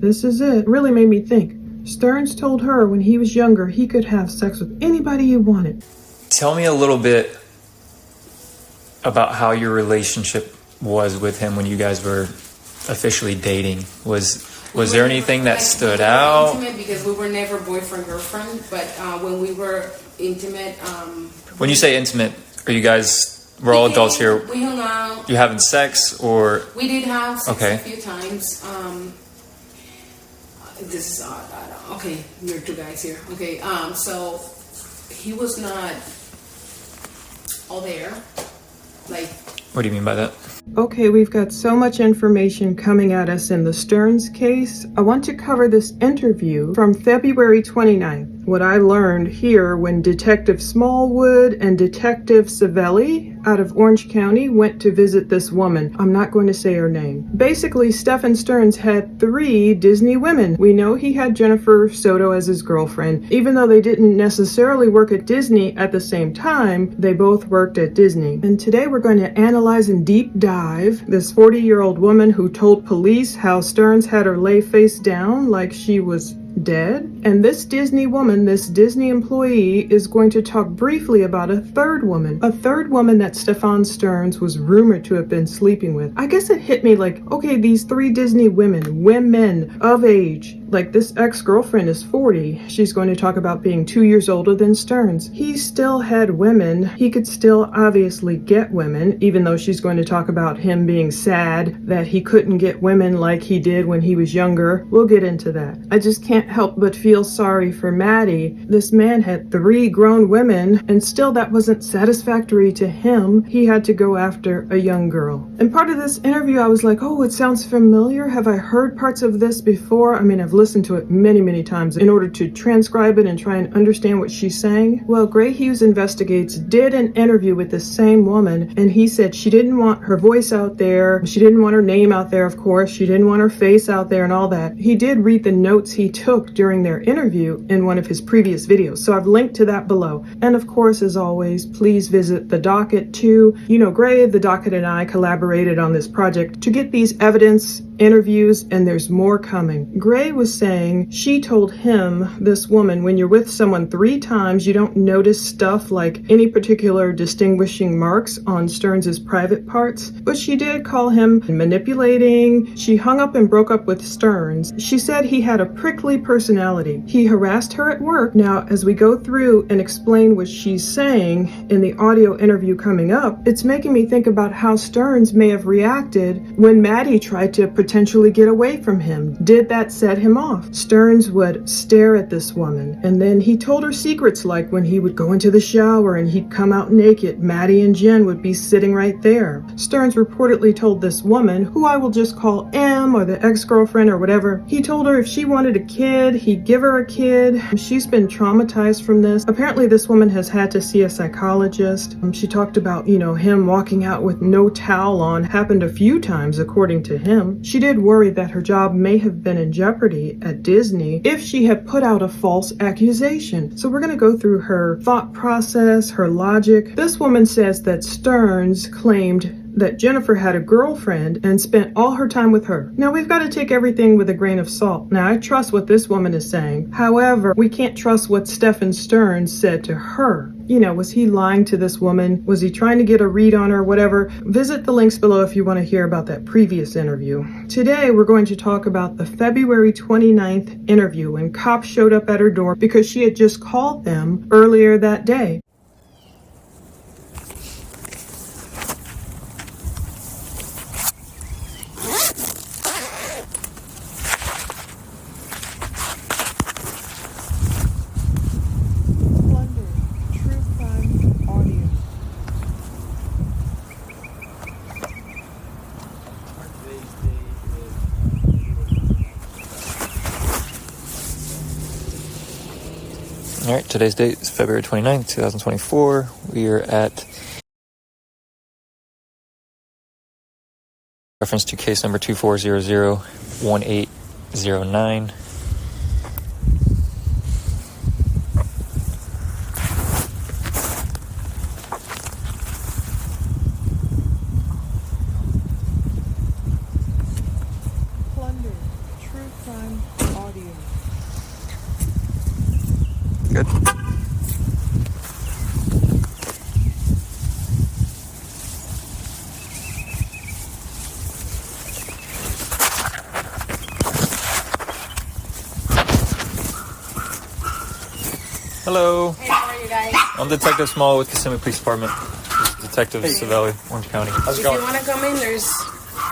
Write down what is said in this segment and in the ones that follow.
This is it. It really made me think. Sterns told her when he was younger he could have sex with anybody he wanted. Tell me a little bit about how your relationship was with him when you guys were officially dating. Was there anything that stood out? Intimate because we were never boyfriend girlfriend, but when we were intimate. When you say intimate, are you guys? We're all adults here. We hung out. You having sex or? We did have sex Okay. a few times. This is odd. Okay, you're two guys here. Okay, so he was not all there. Like. What do you mean by that? Okay, we've got so much information coming at us in the Sterns case. I want to cover this interview from February 29th. What I learned here when Detective Smallwood and Detective Savelli out of Orange County went to visit this woman. I'm not going to say her name. Basically, Stephan Sterns had 3 Disney women. We know he had Jennifer Soto as his girlfriend. Even though they didn't necessarily work at Disney at the same time, they both worked at Disney. And today we're going to analyze and deep dive this 40-year-old woman who told police how Sterns had her lay face down like she was dead. And this Disney woman, this Disney employee, is going to talk briefly about a third woman that Stephan Sterns was rumored to have been sleeping with. I guess it hit me like, okay, these 3 Disney women of age, like this ex-girlfriend is 40. She's going to talk about being 2 years older than Sterns. He still had women. He could still obviously get women, even though she's going to talk about him being sad that he couldn't get women like he did when he was younger. We'll get into that. I just can't help but feel sorry for Maddie. This man had 3 grown women, and still that wasn't satisfactory to him. He had to go after a young girl. And part of this interview, I was like, oh, it sounds familiar. Have I heard parts of this before? I mean, I've listened to it many times in order to transcribe it and try and understand what she's saying. Well, Gray Hughes Investigates did an interview with the same woman, and he said she didn't want her voice out there. She didn't want her name out there, of course. She didn't want her face out there and all that. He did read the notes he took during their interview in one of his previous videos, so I've linked to that below. And of course, as always, please visit the docket too. You know, Gray, the docket, and I collaborated on this project to get these evidence interviews, and there's more coming. Gray was saying she told him, this woman, when you're with someone 3 times, you don't notice stuff like any particular distinguishing marks on Sterns's private parts, but she did call him manipulating. She hung up and broke up with Sterns. She said he had a prickly personality. He harassed her at work. Now, as we go through and explain what she's saying in the audio interview coming up, it's making me think about how Sterns may have reacted when Maddie tried to potentially get away from him. Did that set him off? Sterns would stare at this woman, and then he told her secrets, like when he would go into the shower and he'd come out naked, Maddie and Jen would be sitting right there. Sterns reportedly told this woman, who I will just call M, or the ex-girlfriend or whatever, he told her if she wanted a kid, he'd give her a kid. She's been traumatized from this. Apparently this woman has had to see a psychologist. She talked about, him walking out with no towel on. Happened a few times, according to him. She did worry that her job may have been in jeopardy at Disney if she had put out a false accusation. So we're going to go through her thought process, her logic. This woman says that Sterns claimed that Jennifer had a girlfriend and spent all her time with her. Now, we've got to take everything with a grain of salt. Now, I trust what this woman is saying. However, we can't trust what Stephan Sterns said to her. Was he lying to this woman? Was he trying to get a read on her? Whatever. Visit the links below if you want to hear about that previous interview. Today, we're going to talk about the February 29th interview when cops showed up at her door because she had just called them earlier that day. Plunder, true crime audio. All right, today's date is February 29th, 2024. We are at reference to case number 24001809. Plunder, true crime audio. Good. Hello. Hey, how are you guys? I'm Detective Small with Kissimmee Police Department. This is Detective Savelli, Orange County. How's it If you going? want to come in, there's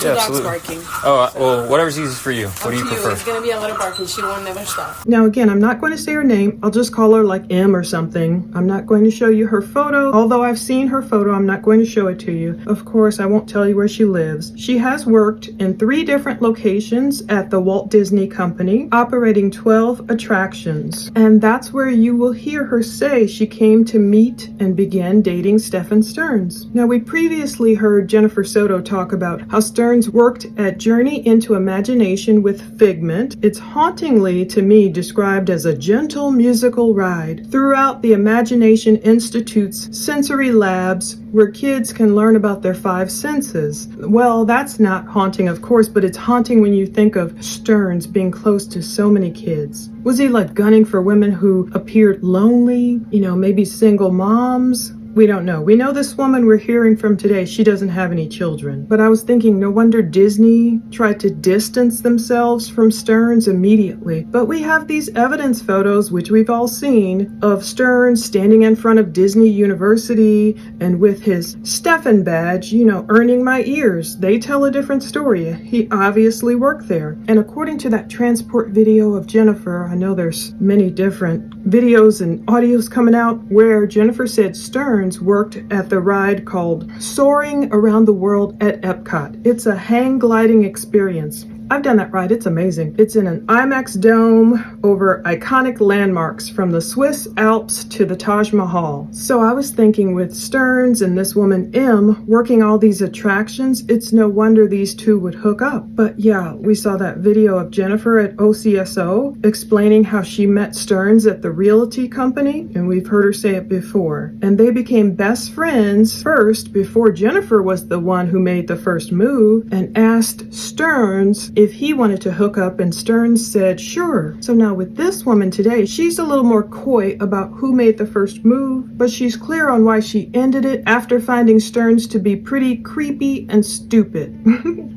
two dogs absolutely. barking. Oh, well, whatever's easiest for you. What do you Up to prefer? It's going to be a lot of barking. She won't never stop. Now again, I'm not going to say her name. I'll just call her like M or something. I'm not going to show you her photo. Although I've seen her photo, I'm not going to show it to you. Of course, I won't tell you where she lives. She has worked in 3 different locations at the Walt Disney Company, operating 12 attractions. And that's where you will hear her say she came to meet and began dating Stephan Sterns. Now, we previously heard Jennifer Soto talk about how Sterns worked at Journey into Imagination with Figment. It's hauntingly, to me, described as a gentle musical ride throughout the Imagination Institute's sensory labs where kids can learn about their 5 senses. Well, that's not haunting, of course, but it's haunting when you think of Sterns being close to so many kids. Was he like gunning for women who appeared lonely, maybe single moms? We don't know. We know this woman we're hearing from today, she doesn't have any children. But I was thinking, no wonder Disney tried to distance themselves from Sterns immediately. But we have these evidence photos, which we've all seen, of Sterns standing in front of Disney University and with his Stephan badge, earning my ears. They tell a different story. He obviously worked there. And according to that transport video of Jennifer, I know there's many different videos and audios coming out where Jennifer said Sterns worked at the ride called Soaring Around the World at Epcot. It's a hang gliding experience. I've done that ride. It's amazing. It's in an IMAX dome over iconic landmarks from the Swiss Alps to the Taj Mahal. So I was thinking with Sterns and this woman M working all these attractions, it's no wonder these two would hook up. But yeah, we saw that video of Jennifer at OCSO explaining how she met Sterns at the realty company, and we've heard her say it before. And they became best friends first before Jennifer was the one who made the first move and asked Sterns if he wanted to hook up, and Sterns said sure. So now with this woman today, she's a little more coy about who made the first move, but she's clear on why she ended it after finding Sterns to be pretty creepy and stupid.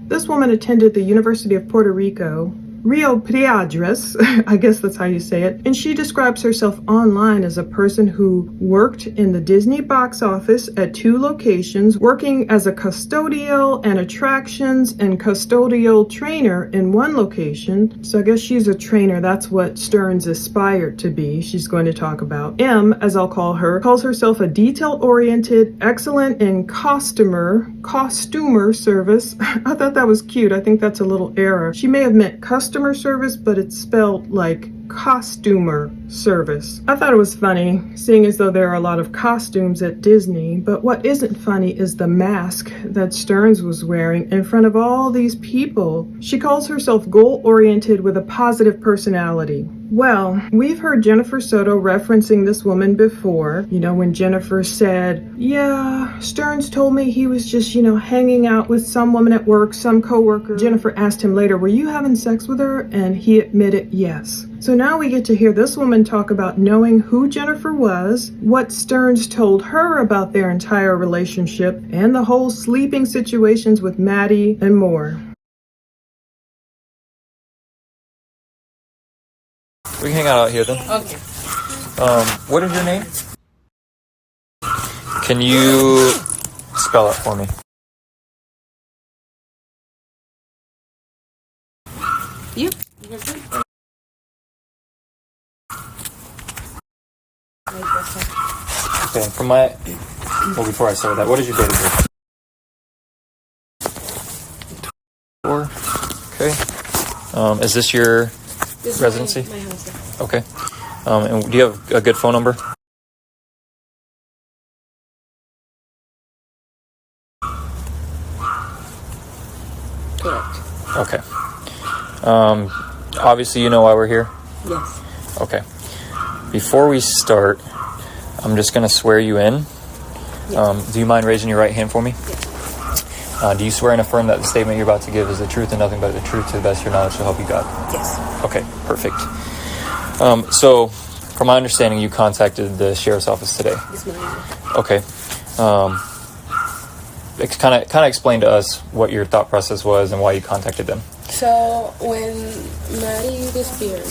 This woman attended the University of Puerto Rico, Rio Piedras, I guess that's how you say it, and she describes herself online as a person who worked in the Disney box office at 2 locations, working as a custodial and attractions and custodial trainer in 1 location. So I guess she's a trainer. That's what Sterns aspired to be. She's going to talk about. M, as I'll call her, calls herself a detail-oriented, excellent in costumer service. I thought that was cute. I think that's a little error. She may have meant customer service, but it's spelled like costumer service. I thought it was funny, seeing as though there are a lot of costumes at Disney, but what isn't funny is the mask that Sterns was wearing in front of all these people. She calls herself goal-oriented with a positive personality. Well, we've heard Jennifer Soto referencing this woman before, when Jennifer said, yeah, Sterns told me he was just, hanging out with some woman at work, some coworker. Jennifer asked him later, were you having sex with her? And he admitted yes. So now we get to hear this woman talk about knowing who Jennifer was, what Sterns told her about their entire relationship, and the whole sleeping situations with Maddie and more. We can hang out here then. Okay. What is your name? Can you spell it for me? You? Okay, before I start that, what is your date of birth? 4. Okay. Is this your residency? My house. Okay. And do you have a good phone number? Correct. Okay. Obviously you know why we're here? Yes. Okay. Before we start, I'm just going to swear you in. Yes. Do you mind raising your right hand for me? Yes. Do you swear and affirm that the statement you're about to give is the truth and nothing but the truth to the best of your knowledge, so help you God? Yes. Okay, perfect. So, from my understanding, you contacted the sheriff's office today. This morning. Okay. Kind of explain to us what your thought process was and why you contacted them. So when Maddie disappeared,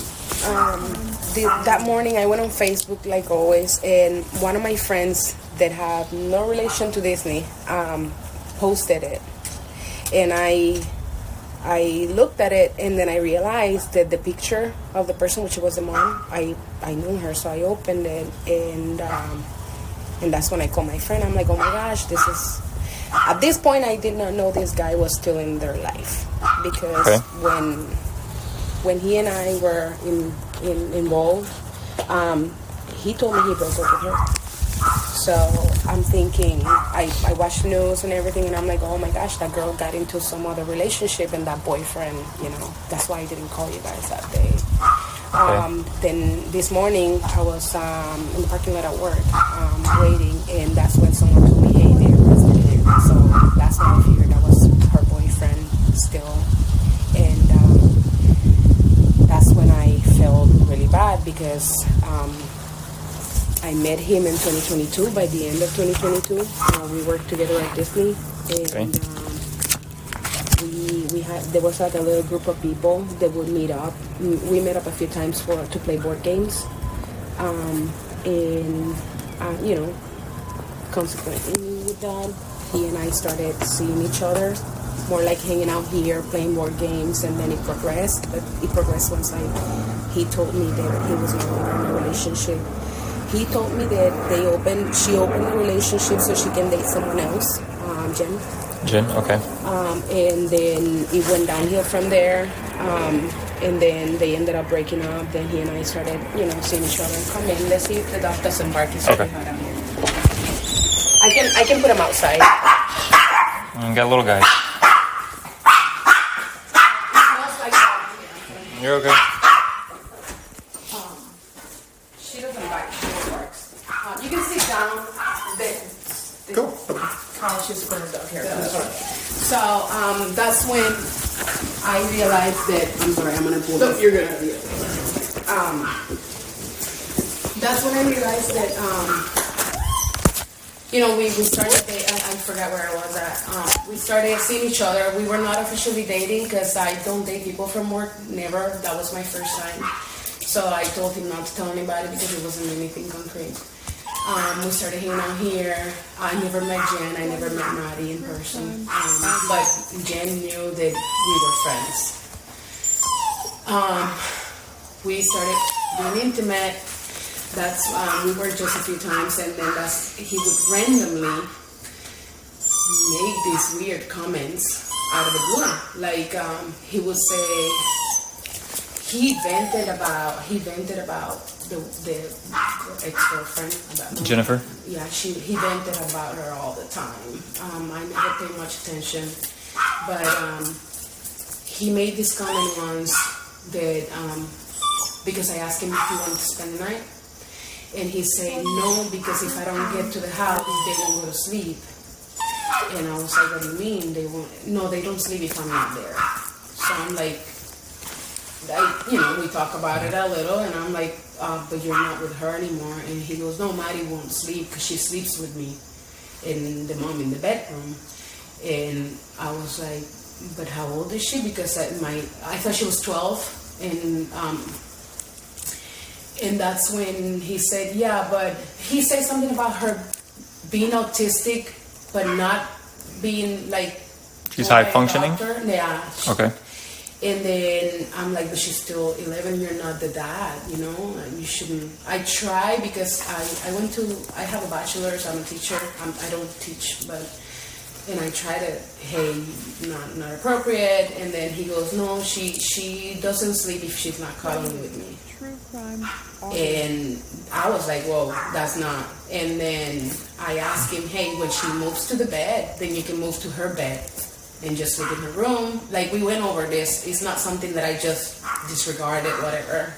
that morning I went on Facebook like always, and one of my friends that have no relation to Disney posted it, and I looked at it, and then I realized that the picture of the person, which was the mom, I knew her, so I opened it, and that's when I called my friend. I'm like, oh my gosh, this is. At this point, I did not know this guy was still in their life, because when he and I were involved, he told me he broke up with her. So I'm thinking, I watched the news and everything, and I'm like, oh my gosh, that girl got into some other relationship, and that boyfriend, that's why I didn't call you guys that day. Then this morning, I was in the parking lot at work, waiting, and that's when someone told me, hey, they're arrested here. So that's when I figured that was her boyfriend still. And that's when I felt really bad, because I met him in 2022, by the end of 2022. We worked together at Disney, and there was like a little group of people that would meet up. We met up a few times to play board games, consequently with that, he and I started seeing each other, more like hanging out here, playing board games, and then it progressed. But it progressed once he told me that he was no longer in a relationship. He told me that she opened the relationship so she can date someone else, Jen, okay. And then it went downhill from there, and then they ended up breaking up. Then he and I started, seeing each other. Come in, let's see if the dog doesn't bark. It's really hot out here. I can put him outside. Got a little guy. You're okay. She doesn't bite. She barks. You can sit down. Cool. Oh, she's put her dog here. So that's when I realized that. I'm sorry, I'm gonna pull this. You're gonna be That's when I realized that. We started dating. I forgot where I was at. We started seeing each other. We were not officially dating because I don't date people from work. Never. That was my first time. So I told him not to tell anybody because it wasn't anything concrete. We started hanging out here. I never met Jen. I never met Maddie in person. But Jen knew that we were friends. We started being intimate. That's we were just a few times, and then he would randomly make these weird comments out of the blue. Like he would say he vented about the ex-girlfriend, about Jennifer? Yeah, he vented about her all the time. I never paid much attention, but he made this comment once that because I asked him if he wanted to spend the night, and he said no, because if I don't get to the house, they won't go to sleep. And I was like, what do you mean? They don't sleep if I'm not there. So I'm like, we talk about it a little, and I'm like, but you're not with her anymore. And he goes, no, Maddie won't sleep because she sleeps with me and the mom in the bedroom. And I was like, but how old is she? Because I thought she was 12, and that's when he said, yeah, but he said something about her being autistic, but not being like. She's high functioning? Yeah. Okay. And then I'm like, but she's still 11, you're not the dad, and you shouldn't. I try because I have a bachelor's, I'm a teacher. I don't teach, and I try to, hey, not appropriate. And then he goes, no, she doesn't sleep if she's not cuddling with me. True crime. And I was like, whoa, that's not. And then I asked him, hey, when she moves to the bed, then you can move to her bed and just sleep in her room. Like, we went over this. It's not something that I just disregarded, whatever.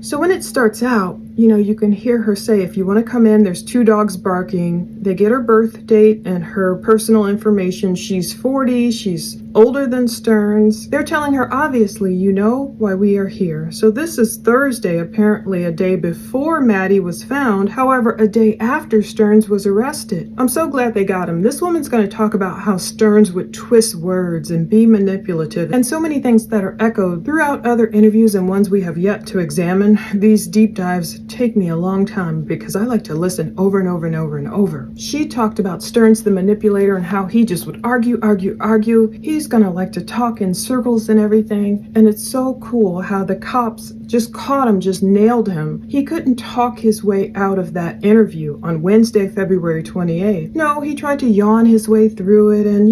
So when it starts out, you can hear her say, if you want to come in, there's 2 dogs barking. They get her birth date and her personal information. She's 40. She's older than Sterns. They're telling her, obviously, you know why we are here. So this is Thursday, apparently a day before Maddie was found. However, a day after Sterns was arrested. I'm so glad they got him. This woman's going to talk about how Sterns would twist words and be manipulative and so many things that are echoed throughout other interviews and ones we have yet to examine. These deep dives take me a long time because I like to listen over and over and over and over. She talked about Sterns the manipulator and how he just would argue. He's gonna like to talk in circles and everything, and it's so cool how the cops just caught him, just nailed him. He couldn't talk his way out of that interview on Wednesday, February 28th. No, he tried to yawn his way through it and,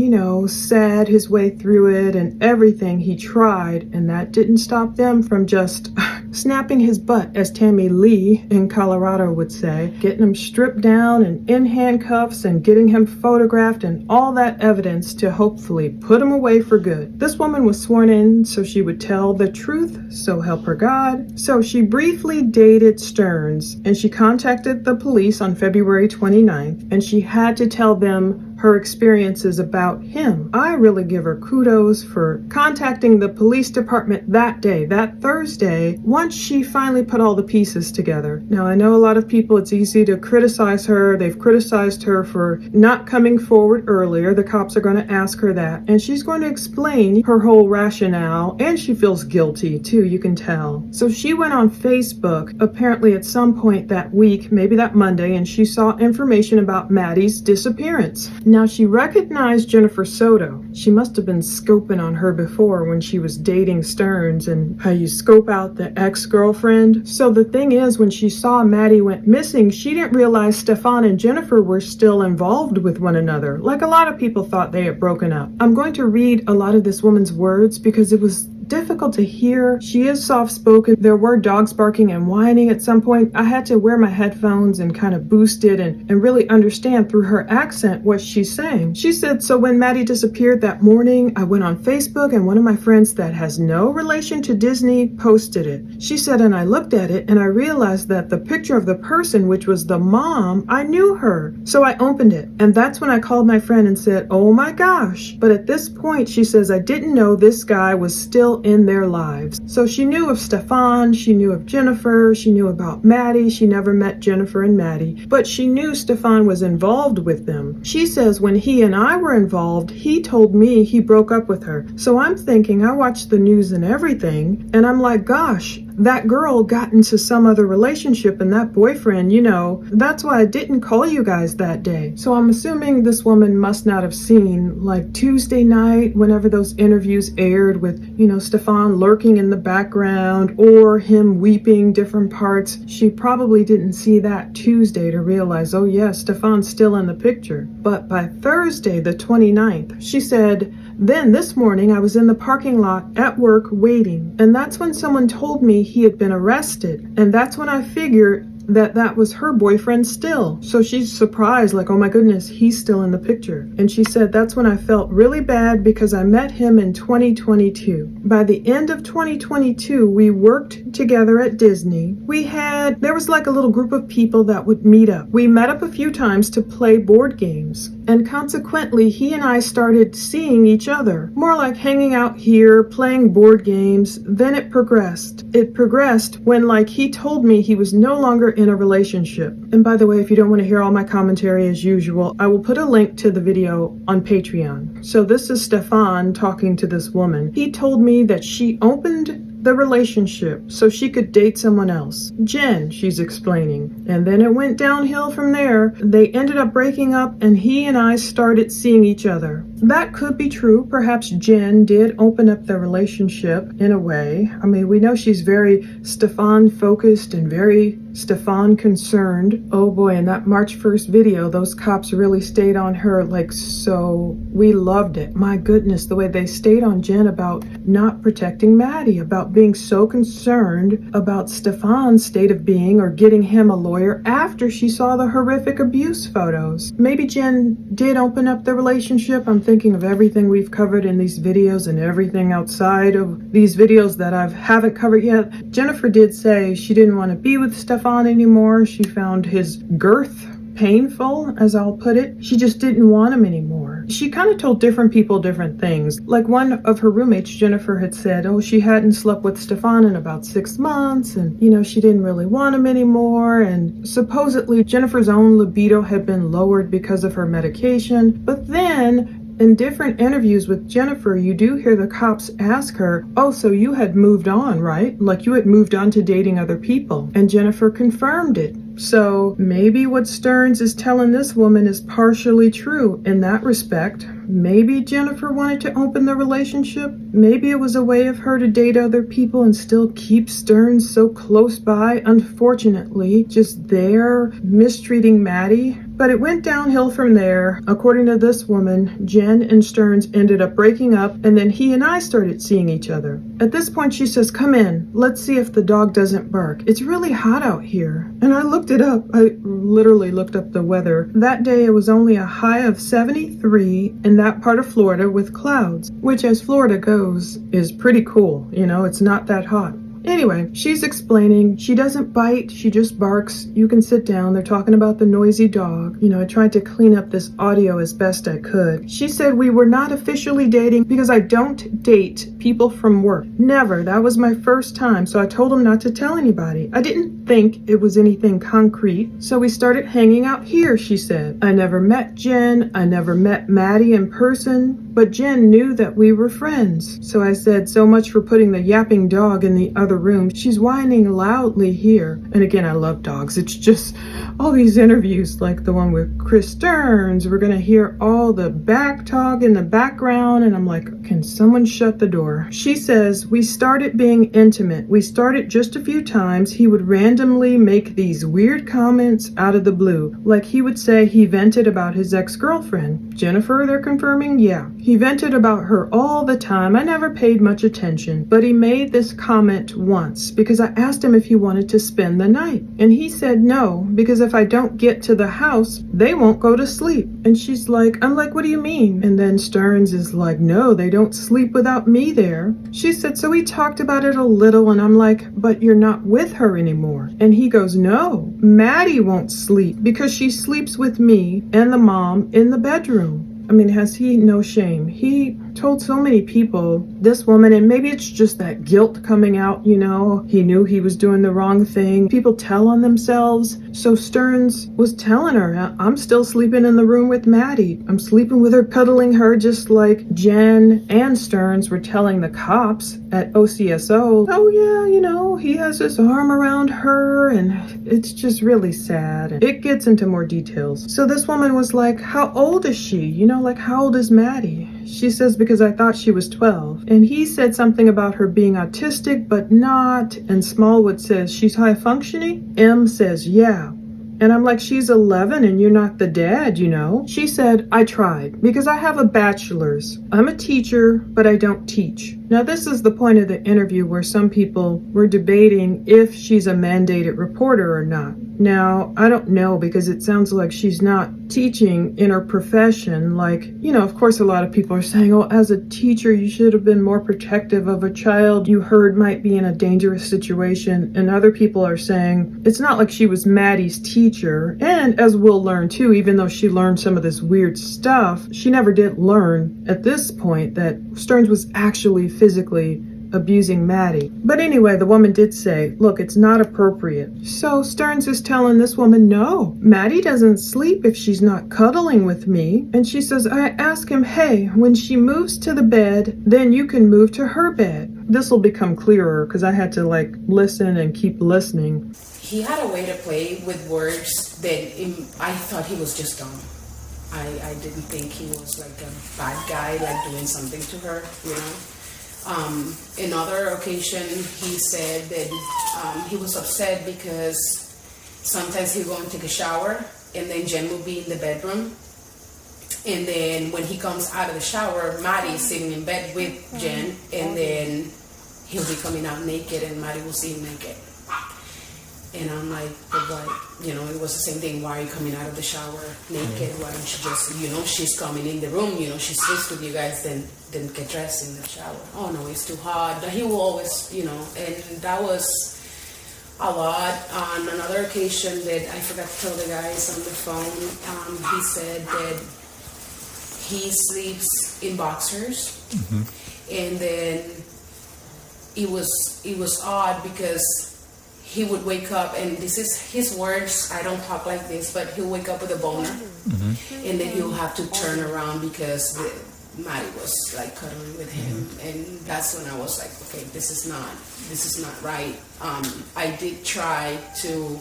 sad his way through it and everything he tried, and that didn't stop them from just snapping his butt, as Tammy Lee in Colorado would say, getting him stripped down and in handcuffs and getting him photographed and all that evidence to hopefully put him away for good. This woman was sworn in so she would tell the truth, so help her God. So she briefly dated Sterns and she contacted the police on February 29th and she had to tell them her experiences about him. I really give her kudos for contacting the police department that day, that Thursday, once she finally put all the pieces together. Now, I know a lot of people, it's easy to criticize her. They've criticized her for not coming forward earlier. The cops are going to ask her that, and she's going to explain her whole rationale, and she feels guilty too, you can tell. So she went on Facebook, apparently at some point that week, maybe that Monday, and she saw information about Maddie's disappearance. Now, she recognized Jennifer Soto. She must have been scoping on her before when she was dating Sterns and how you scope out the ex-girlfriend. So the thing is, when she saw Maddie went missing, she didn't realize Stephan and Jennifer were still involved with one another. Like a lot of people thought they had broken up. I'm going to read a lot of this woman's words because it was difficult to hear. She is soft-spoken. There were dogs barking and whining at some point. I had to wear my headphones and kind of boost it and really understand through her accent what she's saying. She said, so when Maddie disappeared that morning, I went on Facebook and one of my friends that has no relation to Disney posted it. She said, and I looked at it and I realized that the picture of the person, which was the mom, I knew her. So I opened it. And that's when I called my friend and said, oh my gosh. But at this point, she says, I didn't know this guy was still in their lives. So she knew of Stephan, she knew of Jennifer, she knew about Maddie. She never met Jennifer and Maddie, but she knew Stephan was involved with them. She says when he and I were involved, he told me he broke up with her. So I'm thinking, I watched the news and everything, and I'm like, gosh, that girl got into some other relationship and that boyfriend, that's why I didn't call you guys that day. So I'm assuming this woman must not have seen like Tuesday night, whenever those interviews aired with, Stephan lurking in the background or him weeping different parts. She probably didn't see that Tuesday to realize, oh yeah, Stephan's still in the picture. But by Thursday, the 29th, she said, then this morning I was in the parking lot at work waiting, and that's when someone told me he had been arrested, and that's when I figured that was her boyfriend still. So she's surprised, like, oh my goodness, he's still in the picture. And she said, that's when I felt really bad because I met him in 2022. By the end of 2022, we worked together at Disney. There was like a little group of people that would meet up. We met up a few times to play board games. And consequently, he and I started seeing each other. More like hanging out here, playing board games. Then it progressed. It progressed when, like, he told me he was no longer in a relationship. And by the way, if you don't want to hear all my commentary as usual, I will put a link to the video on Patreon. So this is Stephan talking to this woman. He told me that she opened the relationship so she could date someone else. Jen, she's explaining. And then it went downhill from there. They ended up breaking up and he and I started seeing each other. That could be true. Perhaps Jen did open up the relationship in a way. I mean, we know she's very Stephan focused and very Stephan concerned. Oh boy, in that March 1st video, those cops really stayed on her like so. We loved it. My goodness, the way they stayed on Jen about not protecting Maddie, about being so concerned about Stephan's state of being or getting him a lawyer after she saw the horrific abuse photos. Maybe Jen did open up the relationship. I'm thinking of everything we've covered in these videos and everything outside of these videos that I haven't covered yet. Jennifer did say she didn't want to be with Stephan anymore. She found his girth painful, as I'll put it. She just didn't want him anymore. She kind of told different people different things. Like one of her roommates, Jennifer, had said, oh, she hadn't slept with Stephan in about 6 months, and, you know, she didn't really want him anymore. And supposedly Jennifer's own libido had been lowered because of her medication. But then in different interviews with Jennifer, you do hear the cops ask her, oh, so you had moved on, right? Like you had moved on to dating other people. And Jennifer confirmed it. So maybe what Sterns is telling this woman is partially true in that respect. Maybe Jennifer wanted to open the relationship. Maybe it was a way of her to date other people and still keep Sterns so close by, unfortunately, just there, mistreating Maddie. But it went downhill from there. According to this woman, Jen and Sterns ended up breaking up, and then he and I started seeing each other. At this point, she says, come in, let's see if the dog doesn't bark. It's really hot out here. And I looked it up. I literally looked up the weather. That day, it was only a high of 73 in that part of Florida with clouds, which as Florida goes is pretty cool. You know, it's not that hot. Anyway, she's explaining, she doesn't bite, she just barks. You can sit down. They're talking about the noisy dog. You know, I tried to clean up this audio as best I could. She said we were not officially dating because I don't date people from work. Never. That was my first time, so I told him not to tell anybody. I didn't think it was anything concrete, so we started hanging out here, she said. I never met Jen. I never met Maddie in person, but Jen knew that we were friends. So I said, so much for putting the yapping dog in the other room. She's whining loudly here. And again, I love dogs. It's just all these interviews like the one with Chris Sterns. We're going to hear all the back talk in the background. And I'm like, can someone shut the door? She says, we started being intimate. We started just a few times. He would randomly make these weird comments out of the blue. Like he would say he vented about his ex-girlfriend. Jennifer, they're confirming? Yeah. He vented about her all the time. I never paid much attention. But he made this comment once because I asked him if he wanted to spend the night. And he said no, because if I don't get to the house, they won't go to sleep. And she's like, I'm like, what do you mean? And then Sterns is like, no, they don't sleep without me there. She said, so we talked about it a little, and I'm like, but you're not with her anymore. And he goes, no, Maddie won't sleep because she sleeps with me and the mom in the bedroom. I mean, has he no shame? He told so many people, this woman, and maybe it's just that guilt coming out, you know, he knew he was doing the wrong thing. People tell on themselves. So Sterns was telling her, I'm still sleeping in the room with Maddie. I'm sleeping with her, cuddling her, just like Jen and Sterns were telling the cops at OCSO, oh yeah, you know, he has his arm around her, and it's just really sad. And it gets into more details. So this woman was like, how old is she? You know, like, how old is Maddie? She says, because I thought she was 12. And he said something about her being autistic, but not. And Smallwood says, she's high functioning? M says, yeah. And I'm like, she's 11 and you're not the dad, you know? She said, I tried because I have a bachelor's. I'm a teacher, but I don't teach. Now, this is the point of the interview where some people were debating if she's a mandated reporter or not. Now, I don't know because it sounds like she's not teaching in her profession. Like, you know, of course, a lot of people are saying, oh, as a teacher, you should have been more protective of a child you heard might be in a dangerous situation. And other people are saying it's not like she was Maddie's teacher. And as we'll learn too, even though she learned some of this weird stuff, she never did learn at this point that Sterns was actually physically abusing Maddie. But anyway, the woman did say, look, it's not appropriate. So Sterns is telling this woman, no, Maddie doesn't sleep if she's not cuddling with me. And she says, I ask him, hey, when she moves to the bed, then you can move to her bed. This will become clearer because I had to like listen and keep listening. He had a way to play with words that I thought he was just dumb. I didn't think he was like a bad guy, like doing something to her, you know. Another occasion, he said that he was upset because sometimes he'd go and take a shower, and then Jen will be in the bedroom. And then when he comes out of the shower, Maddie's sitting in bed with Jen, and then he'll be coming out naked, and Maddie will see him naked. And I'm like, but what? You know, it was the same thing. Why are you coming out of the shower naked? Why don't you just, you know, she's coming in the room, you know, she sleeps with you guys, then get dressed in the shower. Oh no, it's too hot. He will always, you know, and that was a lot. On another occasion that I forgot to tell the guys on the phone, he said that he sleeps in boxers, and then it was odd because he would wake up, and this is his words, I don't talk like this, but he'll wake up with a boner, and then he'll have to turn around because Maddie was like cuddling with him, and that's when I was like, okay, this is not right. I did try to,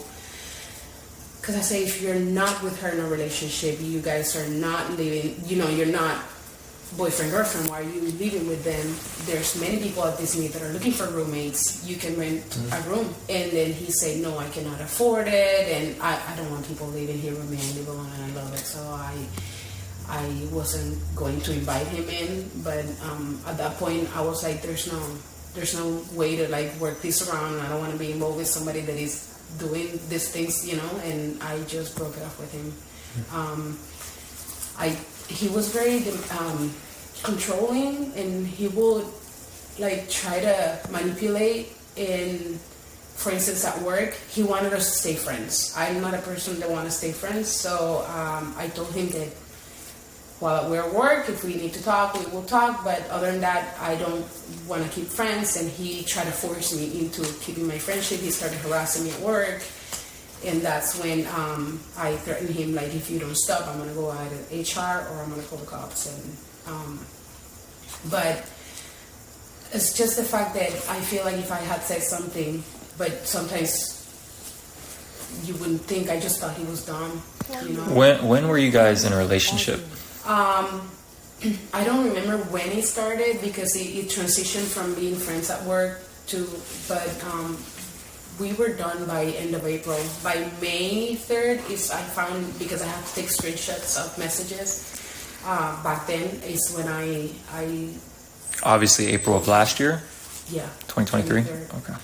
because I say, if you're not with her in a relationship, you guys are not living, you know, you're not boyfriend, girlfriend, why are you living with them? There's many people at Disney that are looking for roommates. You can rent a room. And then he said, no, I cannot afford it, and I don't want people living here with me. I live alone and I love it. So I wasn't going to invite him in, but at that point I was like, there's no way to like work this around. I don't want to be involved with somebody that is doing these things, you know, and I just broke it off with him. He was very controlling, and he would like try to manipulate. And for instance, at work, he wanted us to stay friends. I'm not a person that want to stay friends, so I told him that while we're at work, if we need to talk, we will talk, but other than that, I don't want to keep friends. And he tried to force me into keeping my friendship. He started harassing me at work. And that's when I threatened him, like, if you don't stop, I'm going to go out at HR or I'm going to call the cops. And but it's just the fact that I feel like if I had said something, but sometimes you wouldn't think, I just thought he was dumb, you know. When were you guys in a relationship? I don't remember when it started because it transitioned from being friends at work to, but we were done by end of April. By May 3rd is I found, because I have to take screenshots of messages. Back then is when I Obviously April of last year? Yeah. 2023? 23rd. Okay.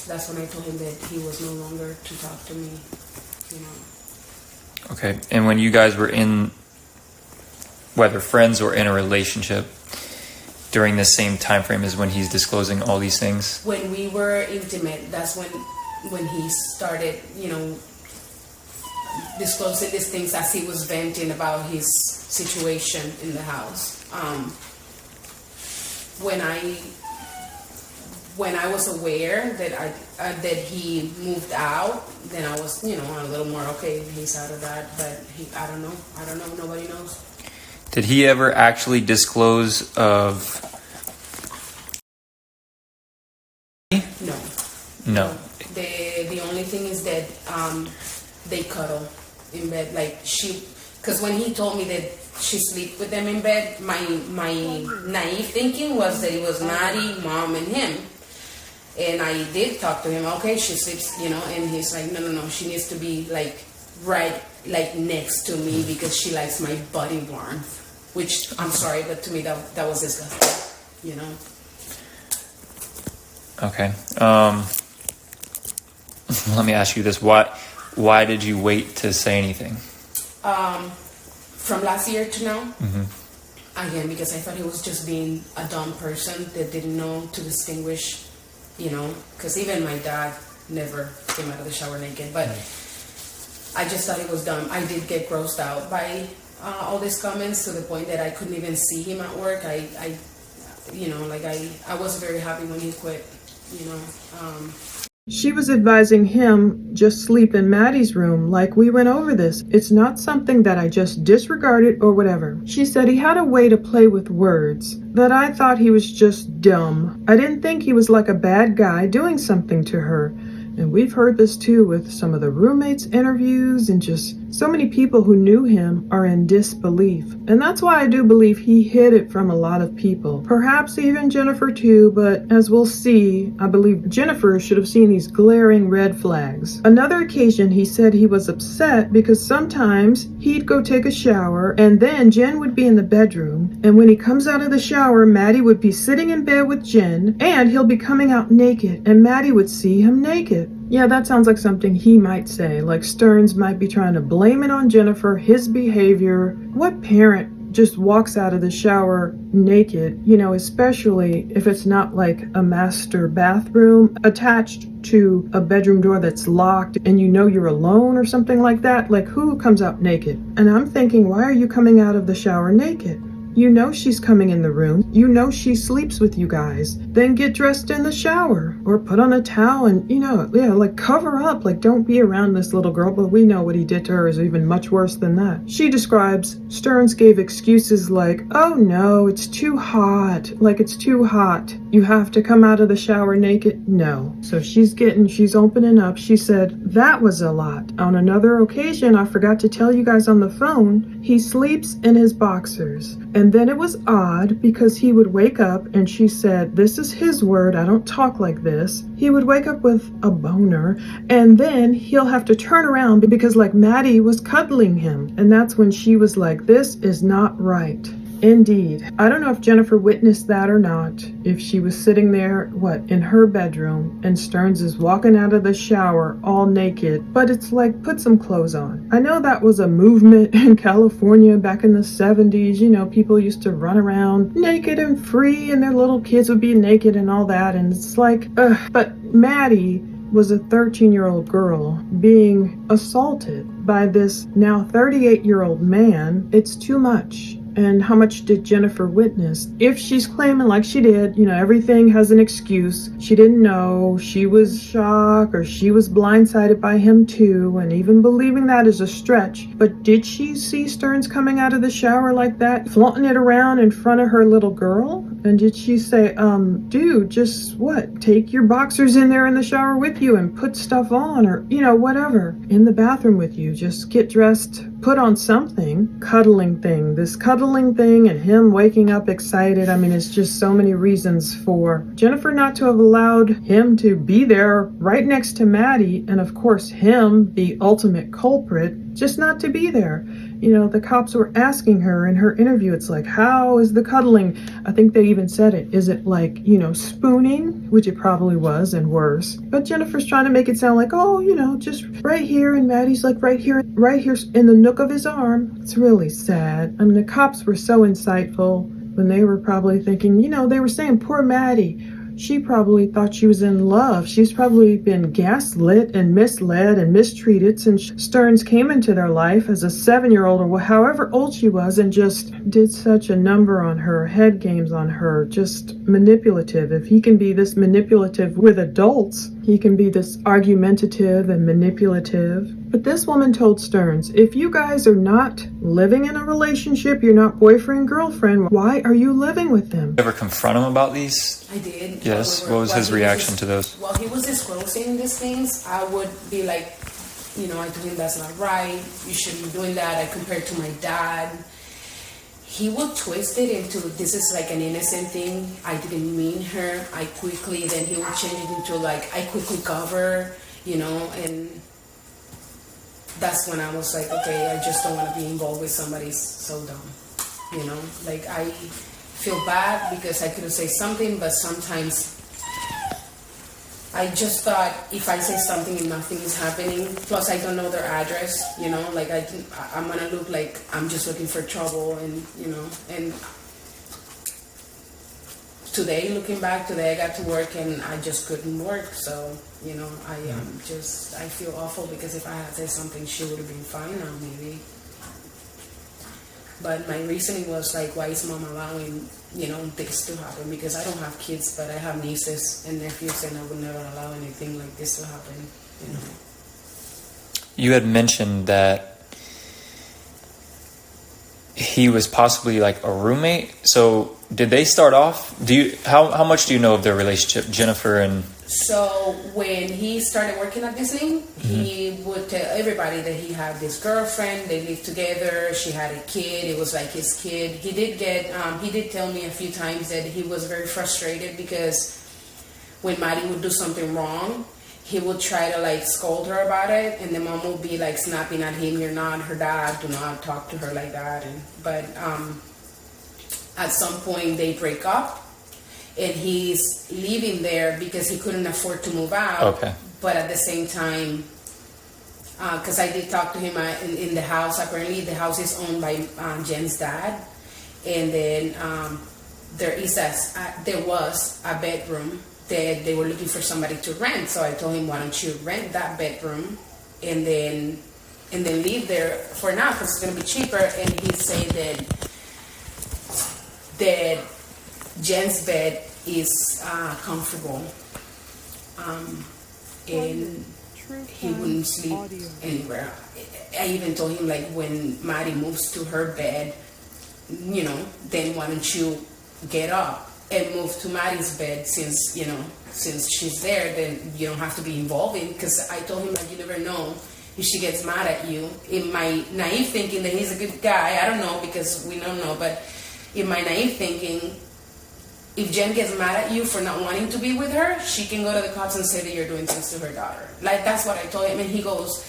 That's when I told him that he was no longer to talk to me, you know. Okay. And when you guys were in, whether friends or in a relationship, during the same time frame as when he's disclosing all these things? When we were intimate, that's when he started, you know, disclosing these things as he was venting about his situation in the house. When I was aware that that he moved out, then I was, you know, a little more okay. He's out of that, but I don't know. Nobody knows. Did he ever actually disclose of? No. No. The only thing is that they cuddle in bed, like because when he told me that she sleep with them in bed, my naive thinking was that it was Maddie, Mom, and him. And I did talk to him. Okay, she sleeps, you know, and he's like, no, she needs to be like right, like next to me because she likes my body warmth. Which I'm sorry, but to me that was disgusting, you know. Okay. Let me ask you this: Why did you wait to say anything? From last year to now, again, because I thought he was just being a dumb person that didn't know to distinguish, you know. Because even my dad never came out of the shower naked, but I just thought it was dumb. I did get grossed out by all these comments to the point that I couldn't even see him at work. I you know, like I was very happy when he quit, you know. She was advising him just sleep in Maddie's room, like we went over this. It's not something that I just disregarded or whatever. She said he had a way to play with words that I thought he was just dumb. I didn't think he was like a bad guy doing something to her. And we've heard this too with some of the roommates' interviews, and just so many people who knew him are in disbelief. And that's why I do believe he hid it from a lot of people. Perhaps even Jennifer too, but as we'll see, I believe Jennifer should have seen these glaring red flags. Another occasion he said he was upset because sometimes he'd go take a shower and then Jen would be in the bedroom, and when he comes out of the shower, Maddie would be sitting in bed with Jen and he'll be coming out naked and Maddie would see him naked. Yeah, that sounds like something he might say. Like Stearns might be trying to blame it on Jennifer, his behavior. What parent just walks out of the shower naked, especially if it's not like a master bathroom attached to a bedroom door that's locked and you're alone or something like that? Like, who comes out naked? And I'm thinking, why are you coming out of the shower naked? You know she's coming in the room. You know she sleeps with you guys. Then get dressed in the shower or put on a towel and, like cover up. Like, don't be around this little girl. But we know what he did to her is even much worse than that. She describes Stearns gave excuses like, oh no, it's too hot. Like, it's too hot. You have to come out of the shower naked? No. So she's opening up. She said, that was a lot. On another occasion, I forgot to tell you guys on the phone, he sleeps in his boxers. And then it was odd because he would wake up and she said, this is his word, I don't talk like this. He would wake up with a boner and then he'll have to turn around because like Maddie was cuddling him. And that's when she was like, this is not right. Indeed. I don't know if Jennifer witnessed that or not, if she was sitting there, in her bedroom, and Sterns is walking out of the shower all naked, but it's like, put some clothes on. I know that was a movement in California back in the 70s, people used to run around naked and free, and their little kids would be naked and all that, and it's like, but Maddie was a 13-year-old girl being assaulted by this now 38-year-old man. It's too much. And how much did Jennifer witness? If she's claiming like she did, everything has an excuse. She didn't know, she was shocked, or she was blindsided by him too, and even believing that is a stretch. But did she see Sterns coming out of the shower like that, flaunting it around in front of her little girl? And did she say, dude, just take your boxers in there in the shower with you and put stuff on, or, whatever, in the bathroom with you, just get dressed, put on something, this cuddling thing and him waking up excited. I mean, it's just so many reasons for Jennifer not to have allowed him to be there right next to Maddie, and of course him, the ultimate culprit, just not to be there. The cops were asking her in her interview, it's like, how is the cuddling? I think they even said it. Is it like, spooning? Which it probably was, and worse. But Jennifer's trying to make it sound like, just right here, and Maddie's like right here in the nook of his arm. It's really sad. I mean, the cops were so insightful when they were probably thinking, they were saying, poor Maddie. She probably thought she was in love. She's probably been gaslit and misled and mistreated since Sterns came into their life as a 7-year-old or however old she was, and just did such a number on her, head games on her, just manipulative. If he can be this manipulative with adults, he can be this argumentative and manipulative. But this woman told Sterns, if you guys are not living in a relationship, you're not boyfriend, girlfriend, why are you living with them? Ever confront him about these? I did. Yes. What was his reaction to those? While he was disclosing these things, I would be like, I told him that's not right. You shouldn't be doing that. I compared to my dad. He would twist it into, this is like an innocent thing. I didn't mean her. Then he would change it into like, I quickly cover, and that's when I was like, okay, I just don't want to be involved with somebody so dumb, like I feel bad because I couldn't say something, but sometimes I just thought if I say something and nothing is happening, plus I don't know their address, like I'm gonna look like I'm just looking for trouble, and and looking back today, I got to work and I just couldn't work, so I feel awful because if I had said something, she would have been fine now maybe. But my reasoning was like, why is mom allowing, this to happen? Because I don't have kids, but I have nieces and nephews, and I would never allow anything like this to happen, You had mentioned that he was possibly like a roommate. So did they start off? How much do you know of their relationship, Jennifer and? So when he started working at Disney, he would tell everybody that he had this girlfriend. They lived together. She had a kid. It was like his kid. He did tell me a few times that he was very frustrated because when Maddie would do something wrong, he would try to like scold her about it, and the mom would be like snapping at him, "You're not her dad. Do not talk to her like that." But at some point they break up, and he's living there because he couldn't afford to move out. Okay. But at the same time, because I did talk to him in the house. Apparently, the house is owned by Jen's dad, and then there was a bedroom that they were looking for somebody to rent. So I told him, why don't you rent that bedroom, and then live there for now because it's gonna be cheaper. And he said that Jen's bed is comfortable, and he wouldn't sleep anywhere. I even told him, like, when Maddie moves to her bed, then why don't you get up and move to Maddie's bed since she's there, then you don't have to be involved in. Because I told him, like, you never know if she gets mad at you. In my naive thinking that he's a good guy, I don't know because we don't know, but in my naive thinking, if Jen gets mad at you for not wanting to be with her, she can go to the cops and say that you're doing things to her daughter. Like, that's what I told him. And he goes,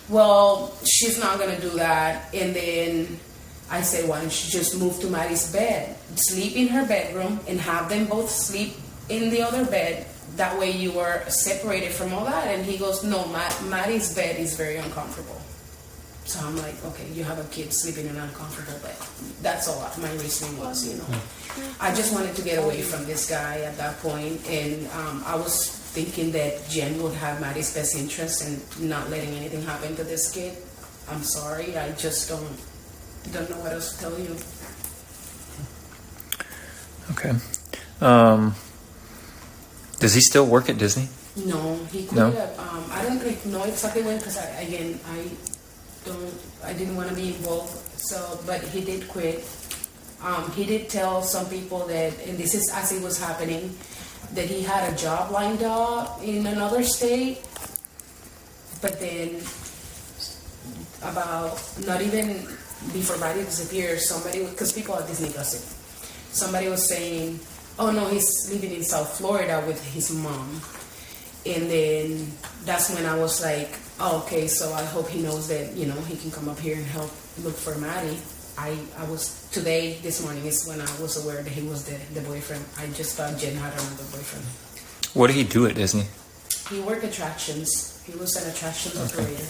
well, she's not going to do that. And then I said, why don't you just move to Maddie's bed, sleep in her bedroom, and have them both sleep in the other bed. That way you are separated from all that. And he goes, no, Maddie's bed is very uncomfortable. So I'm like, okay, you have a kid sleeping in an uncomfortable bed. That's all my reasoning was, I just wanted to get away from this guy at that point, and I was thinking that Jen would have Maddie's best interest in not letting anything happen to this kid. I'm sorry, I just don't know what else to tell you. Okay. Does he still work at Disney? No, he quit. No? I don't know exactly when, because I didn't want to be involved. So, but he did quit. He did tell some people that, and this is as it was happening, that he had a job lined up in another state, but then about not even before Maddie disappeared, somebody, because people at Disney gossip, somebody was saying, oh no, he's living in South Florida with his mom. And then that's when I was like, oh, okay, so I hope he knows that, he can come up here and help look for Maddie. This morning is when I was aware that he was the boyfriend. I just thought Jen had another boyfriend. What did he do at Disney? He worked attractions. He was an attraction operator.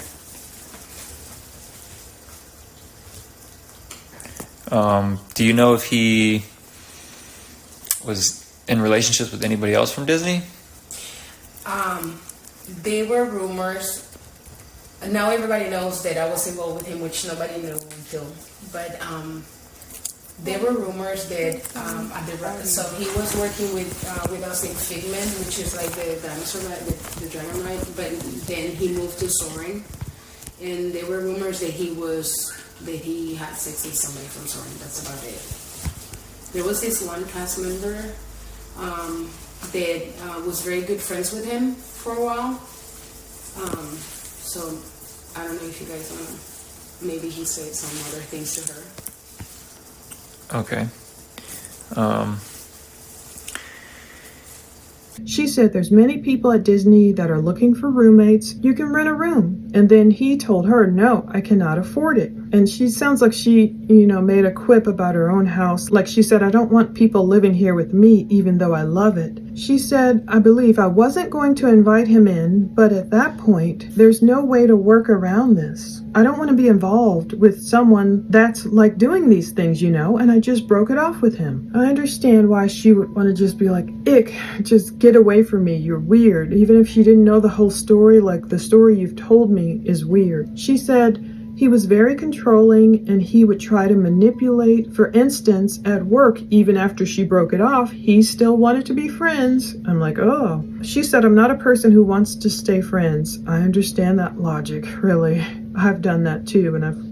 Do you know if he was in relationships with anybody else from Disney? There were rumors. Now everybody knows that I was involved with him, which nobody knew until. But there were rumors that so he was working with us in Figment, which is like the dinosaur ride, the dragon ride. But then he moved to Soaring, and there were rumors that he had sex with somebody from Soaring. That's about it. There was this one cast member that was very good friends with him for a while. So I don't know if you guys want to. Maybe he said some other things to her. Okay. She said there's many people at Disney that are looking for roommates. You can rent a room. And then he told her, no, I cannot afford it. And she sounds like she, made a quip about her own house. Like she said, I don't want people living here with me, even though I love it. She said, I believe I wasn't going to invite him in, but at that point, there's no way to work around this. I don't want to be involved with someone that's like doing these things, and I just broke it off with him. I understand why she would want to just be like, ick, just get away from me, you're weird. Even if she didn't know the whole story, like the story you've told me is weird. She said, he was very controlling and he would try to manipulate. For instance, at work, even after she broke it off, he still wanted to be friends. I'm like, oh. She said, I'm not a person who wants to stay friends. I understand that logic, really. I've done that too, and I've,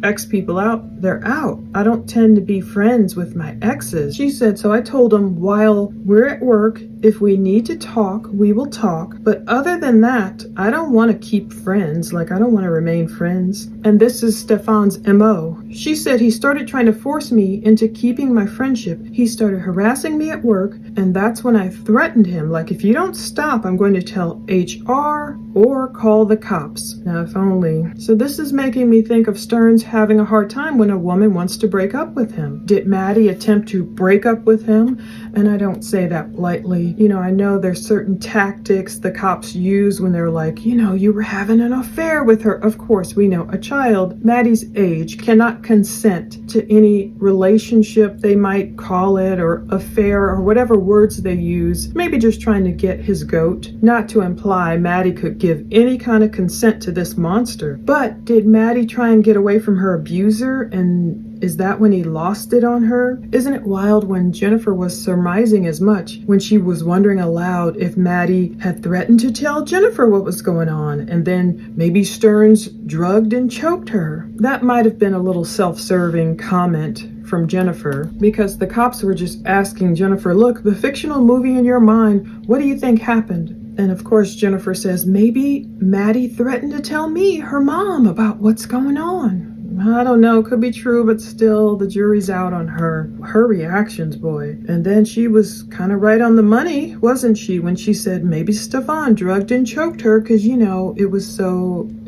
X people out, they're out. I don't tend to be friends with my exes. She said, so I told him while we're at work, if we need to talk, we will talk. But other than that, I don't want to keep friends. Like, I don't want to remain friends. And this is Stephan's MO. She said he started trying to force me into keeping my friendship. He started harassing me at work, and that's when I threatened him. Like, if you don't stop, I'm going to tell HR or call the cops. Now, if only. So this is making me think of Sterns having a hard time when a woman wants to break up with him. Did Maddie attempt to break up with him? And I don't say that lightly. You know, I know there's certain tactics the cops use when they're like, you know, you were having an affair with her. Of course, we know a child, Maddie's age, cannot consent to any relationship, they might call it, or affair, or whatever words they use. Maybe just trying to get his goat. Not to imply Maddie could give any kind of consent to this monster. But did Maddie try and get away from her abuser, and is that when he lost it on her? Isn't it wild when Jennifer was surmising as much, when she was wondering aloud if Maddie had threatened to tell Jennifer what was going on, and then maybe Sterns drugged and choked her? That might have been a little self-serving comment from Jennifer, because the cops were just asking Jennifer, look, the fictional movie in your mind, what do you think happened? And of course, Jennifer says, maybe Maddie threatened to tell me, her mom, about what's going on. I don't know, could be true, but still, the jury's out on her. Her reactions, boy. And then she was kind of right on the money, wasn't she, when she said maybe Stephan drugged and choked her because, you know, it was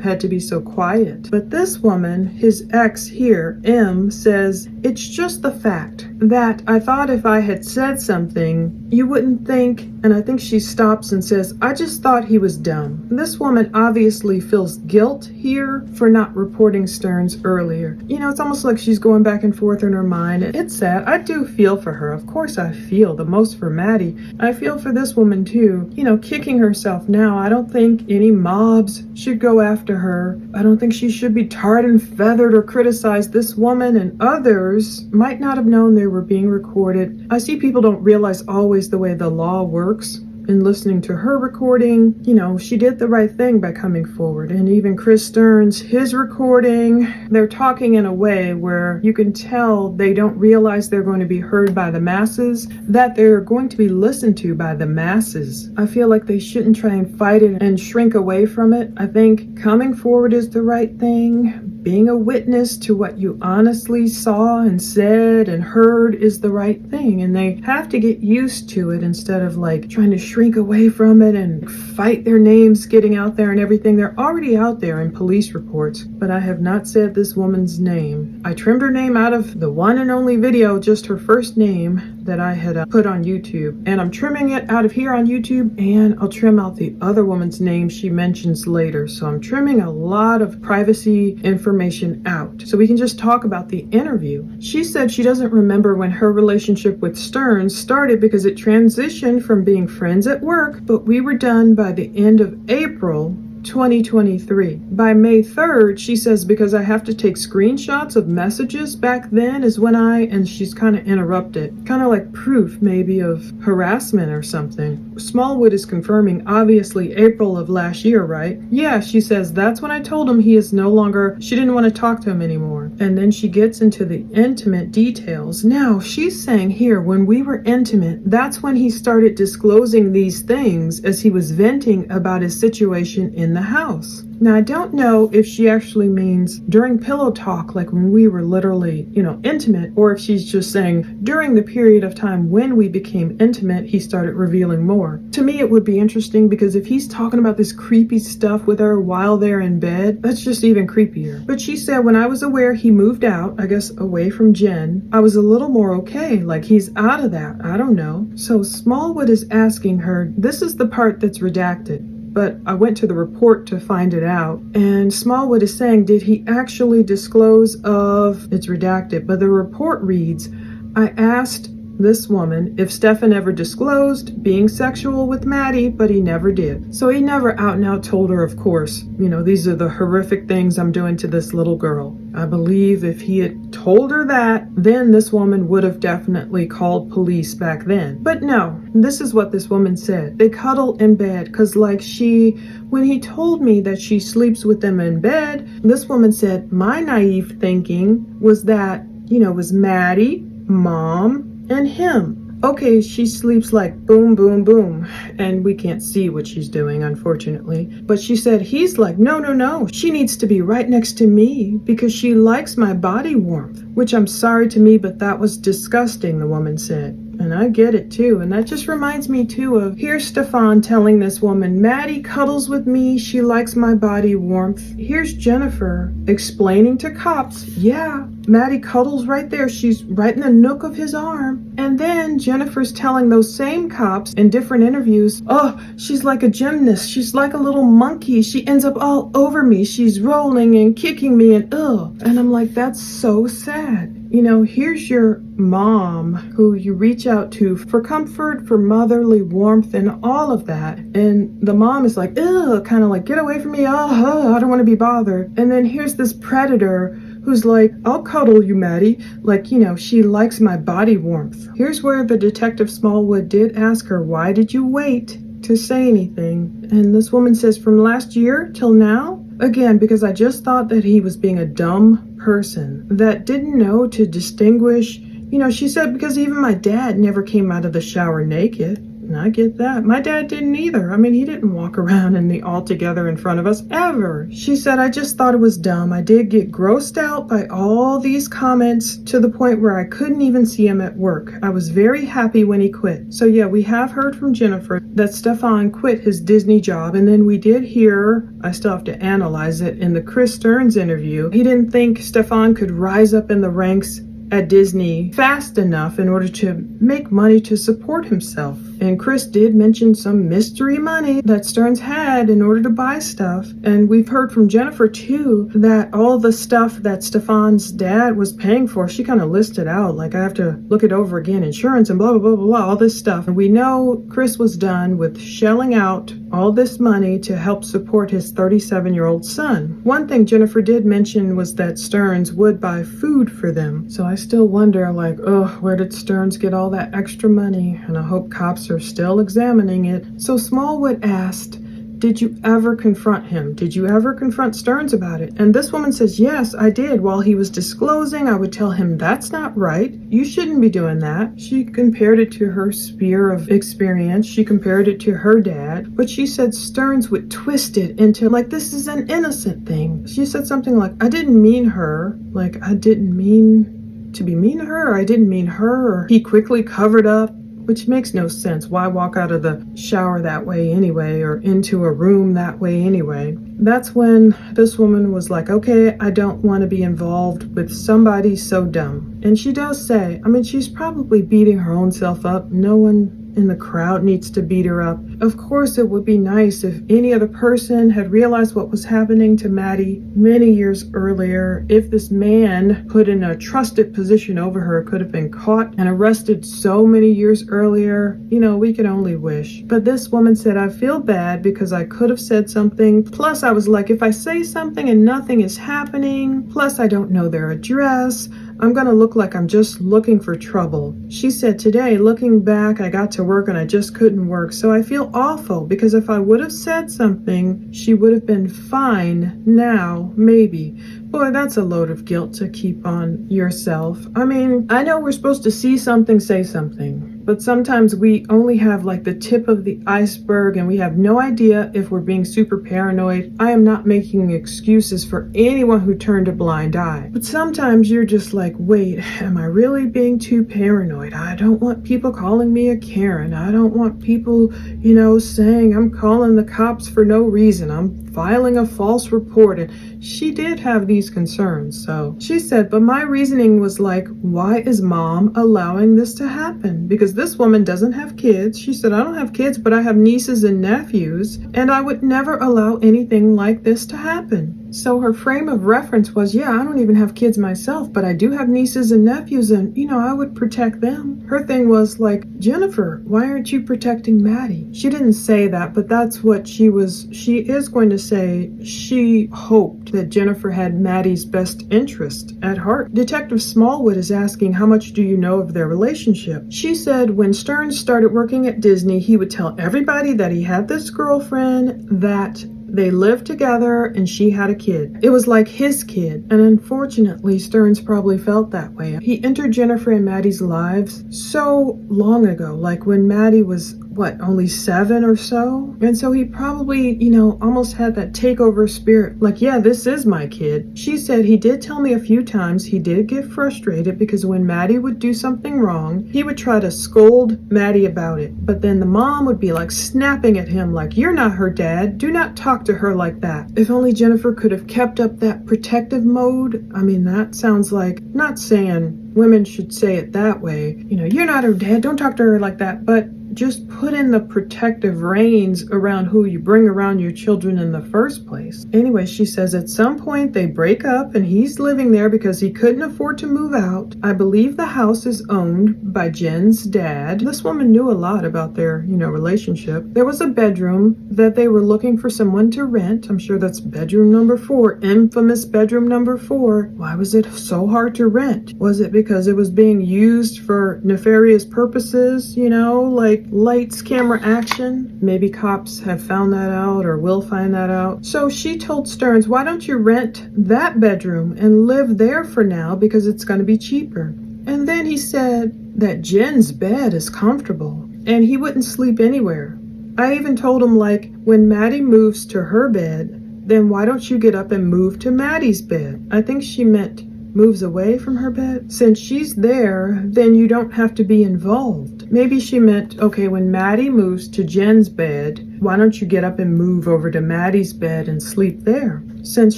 had to be so quiet. But this woman, his ex here, M, says, it's just the fact that I thought if I had said something, you wouldn't think, and I think she stops and says, I just thought he was dumb. This woman obviously feels guilt here for not reporting Sterns earlier. You know, it's almost like she's going back and forth in her mind. It's sad. I do feel for her. Of course I feel the most for Maddie. I feel for this woman too. You know, kicking herself now. I don't think any mobs should go after her. I don't think she should be tarred and feathered or criticized. This woman and others might not have known they were being recorded. I see people don't realize always the way the law works. In listening to her recording, you know, she did the right thing by coming forward. And even Chris Sterns, his recording, they're talking in a way where you can tell they don't realize they're going to be heard by the masses, that they're going to be listened to by the masses. I feel like they shouldn't try and fight it and shrink away from it. I think coming forward is the right thing. Being a witness to what you honestly saw and said and heard is the right thing. And they have to get used to it instead of like trying to shrink away from it and fight their names getting out there and everything. They're already out there in police reports, but I have not said this woman's name. I trimmed her name out of the one and only video, just her first name that I had put on YouTube. And I'm trimming it out of here on YouTube, and I'll trim out the other woman's name she mentions later. So I'm trimming a lot of privacy information out so we can just talk about the interview. She said she doesn't remember when her relationship with Sterns started because it transitioned from being friends at work, but we were done by the end of April 2023. By May 3rd, she says, because I have to take screenshots of messages back then is when and she's kind of interrupted. Kind of like proof maybe of harassment or something. Smallwood is confirming, obviously April of last year, right? Yeah, she says, that's when I told him he is no longer, she didn't want to talk to him anymore. And then she gets into the intimate details. Now, she's saying here, when we were intimate, that's when he started disclosing these things as he was venting about his situation in the house. Now, I don't know if she actually means during pillow talk, like when we were literally, you know, intimate, or if she's just saying during the period of time when we became intimate, he started revealing more. To me, it would be interesting because if he's talking about this creepy stuff with her while they're in bed, that's just even creepier. But she said, when I was aware he moved out, I guess away from Jen, I was a little more okay, like he's out of that. I don't know. So Smallwood is asking her, this is the part that's redacted, but I went to the report to find it out. And Smallwood is saying, did he actually disclose it's redacted, but the report reads, I asked this woman if Stephan ever disclosed being sexual with Maddie, but he never did. So he never out and out told her, of course, you know, these are the horrific things I'm doing to this little girl. I believe if he had told her that, then this woman would have definitely called police back then. But no, this is what this woman said. They cuddle in bed because when he told me that she sleeps with them in bed, this woman said, my naive thinking was that, you know, it was Maddie, Mom, and him. Okay, she sleeps like boom, boom, boom, and we can't see what she's doing, unfortunately. But she said he's like, no, she needs to be right next to me because she likes my body warmth, which I'm sorry to me, but that was disgusting, the woman said. And I get it too, and that just reminds me too of, here's Stephan telling this woman, Maddie cuddles with me, she likes my body warmth. Here's Jennifer explaining to cops, yeah, Maddie cuddles right there. She's right in the nook of his arm. And then Jennifer's telling those same cops in different interviews, oh, she's like a gymnast. She's like a little monkey. She ends up all over me. She's rolling and kicking me and ugh. And I'm like, that's so sad. You know, here's your mom who you reach out to for comfort, for motherly warmth and all of that. And the mom is like, ugh, kind of like, get away from me. Oh, I don't want to be bothered. And then here's this predator who's like, I'll cuddle you, Maddie. Like, you know, she likes my body warmth. Here's where the Detective Smallwood did ask her, why did you wait to say anything? And this woman says, from last year till now? Again, because I just thought that he was being a dumb person that didn't know to distinguish. You know, she said, because even my dad never came out of the shower naked. And I get that. My dad didn't either. I mean, he didn't walk around in the all together in front of us ever. She said, I just thought it was dumb. I did get grossed out by all these comments to the point where I couldn't even see him at work. I was very happy when he quit. So yeah, we have heard from Jennifer that Stephan quit his Disney job. And then we did hear, I still have to analyze it, in the Chris Sterns interview, he didn't think Stephan could rise up in the ranks at Disney fast enough in order to make money to support himself. And Chris did mention some mystery money that Sterns had in order to buy stuff. And we've heard from Jennifer too that all the stuff that Stephan's dad was paying for, she kind of listed out, like, I have to look it over again, insurance and blah, blah, blah, blah, blah, all this stuff. And we know Chris was done with shelling out all this money to help support his 37-year-old son. One thing Jennifer did mention was that Sterns would buy food for them. So I still wonder, like, oh, where did Sterns get all that extra money? And I hope cops are still examining it. So Smallwood asked, did you ever confront him? Did you ever confront Sterns about it? And this woman says, yes, I did. While he was disclosing, I would tell him, that's not right. You shouldn't be doing that. She compared it to her sphere of experience. She compared it to her dad. But she said Sterns would twist it into, like, this is an innocent thing. She said something like, I didn't mean her. Like, I didn't mean to be mean to her, or I didn't mean her, or he quickly covered up, which makes no sense. Why walk out of the shower that way anyway, or into a room that way anyway? That's when this woman was like, okay, I don't want to be involved with somebody so dumb. And she does say, I mean, she's probably beating her own self up. No one in the crowd needs to beat her up. Of course, it would be nice if any other person had realized what was happening to Maddie many years earlier. If this man put in a trusted position over her could have been caught and arrested so many years earlier, you know, we could only wish. But this woman said, I feel bad because I could have said something. Plus, I was like, if I say something and nothing is happening, plus I don't know their address, I'm gonna look like I'm just looking for trouble. She said, today, looking back, I got to work and I just couldn't work. So I feel awful because if I would have said something, she would have been fine now, maybe. Boy, that's a load of guilt to keep on yourself. I mean, I know we're supposed to see something, say something. But sometimes we only have like the tip of the iceberg and we have no idea if we're being super paranoid. I am not making excuses for anyone who turned a blind eye. But sometimes you're just like, wait, am I really being too paranoid? I don't want people calling me a Karen. I don't want people, you know, saying I'm calling the cops for no reason. I'm filing a false report. And she did have these concerns. So she said, but my reasoning was like, why is mom allowing this to happen? Because this woman doesn't have kids. She said, I don't have kids, but I have nieces and nephews, and I would never allow anything like this to happen. So her frame of reference was, yeah, I don't even have kids myself, but I do have nieces and nephews, and, you know, I would protect them. Her thing was like, Jennifer, why aren't you protecting Maddie? She didn't say that, but that's what she is going to say. She hoped that Jennifer had Maddie's best interest at heart. Detective Smallwood is asking, how much do you know of their relationship? She said when Sterns started working at Disney, he would tell everybody that he had this girlfriend, that they lived together, and she had a kid. It was like his kid, and unfortunately, Sterns probably felt that way. He entered Jennifer and Maddie's lives so long ago, like when Maddie was what, only 7 or so? And so he probably, almost had that takeover spirit. Like, yeah, this is my kid. She said he did tell me a few times he did get frustrated because when Maddie would do something wrong, he would try to scold Maddie about it. But then the mom would be like snapping at him like, you're not her dad. Do not talk to her like that. If only Jennifer could have kept up that protective mode. I mean, that sounds like, not saying women should say it that way. You're not her dad. Don't talk to her like that. But just put in the protective reins around who you bring around your children in the first place. Anyway, she says at some point they break up and he's living there because he couldn't afford to move out. I believe the house is owned by Jen's dad. This woman knew a lot about their, relationship. There was a bedroom that they were looking for someone to rent. I'm sure that's bedroom number 4, infamous bedroom number 4. Why was it so hard to rent? Was it because it was being used for nefarious purposes, like lights, camera, action? Maybe cops have found that out or will find that out. So she told Sterns, why don't you rent that bedroom and live there for now because it's going to be cheaper? And then he said that Jen's bed is comfortable and he wouldn't sleep anywhere. I even told him, like, when Maddie moves to her bed, then why don't you get up and move to Maddie's bed? I think she meant moves away from her bed. Since she's there, then you don't have to be involved. Maybe she meant, okay, when Maddie moves to Jen's bed, why don't you get up and move over to Maddie's bed and sleep there? Since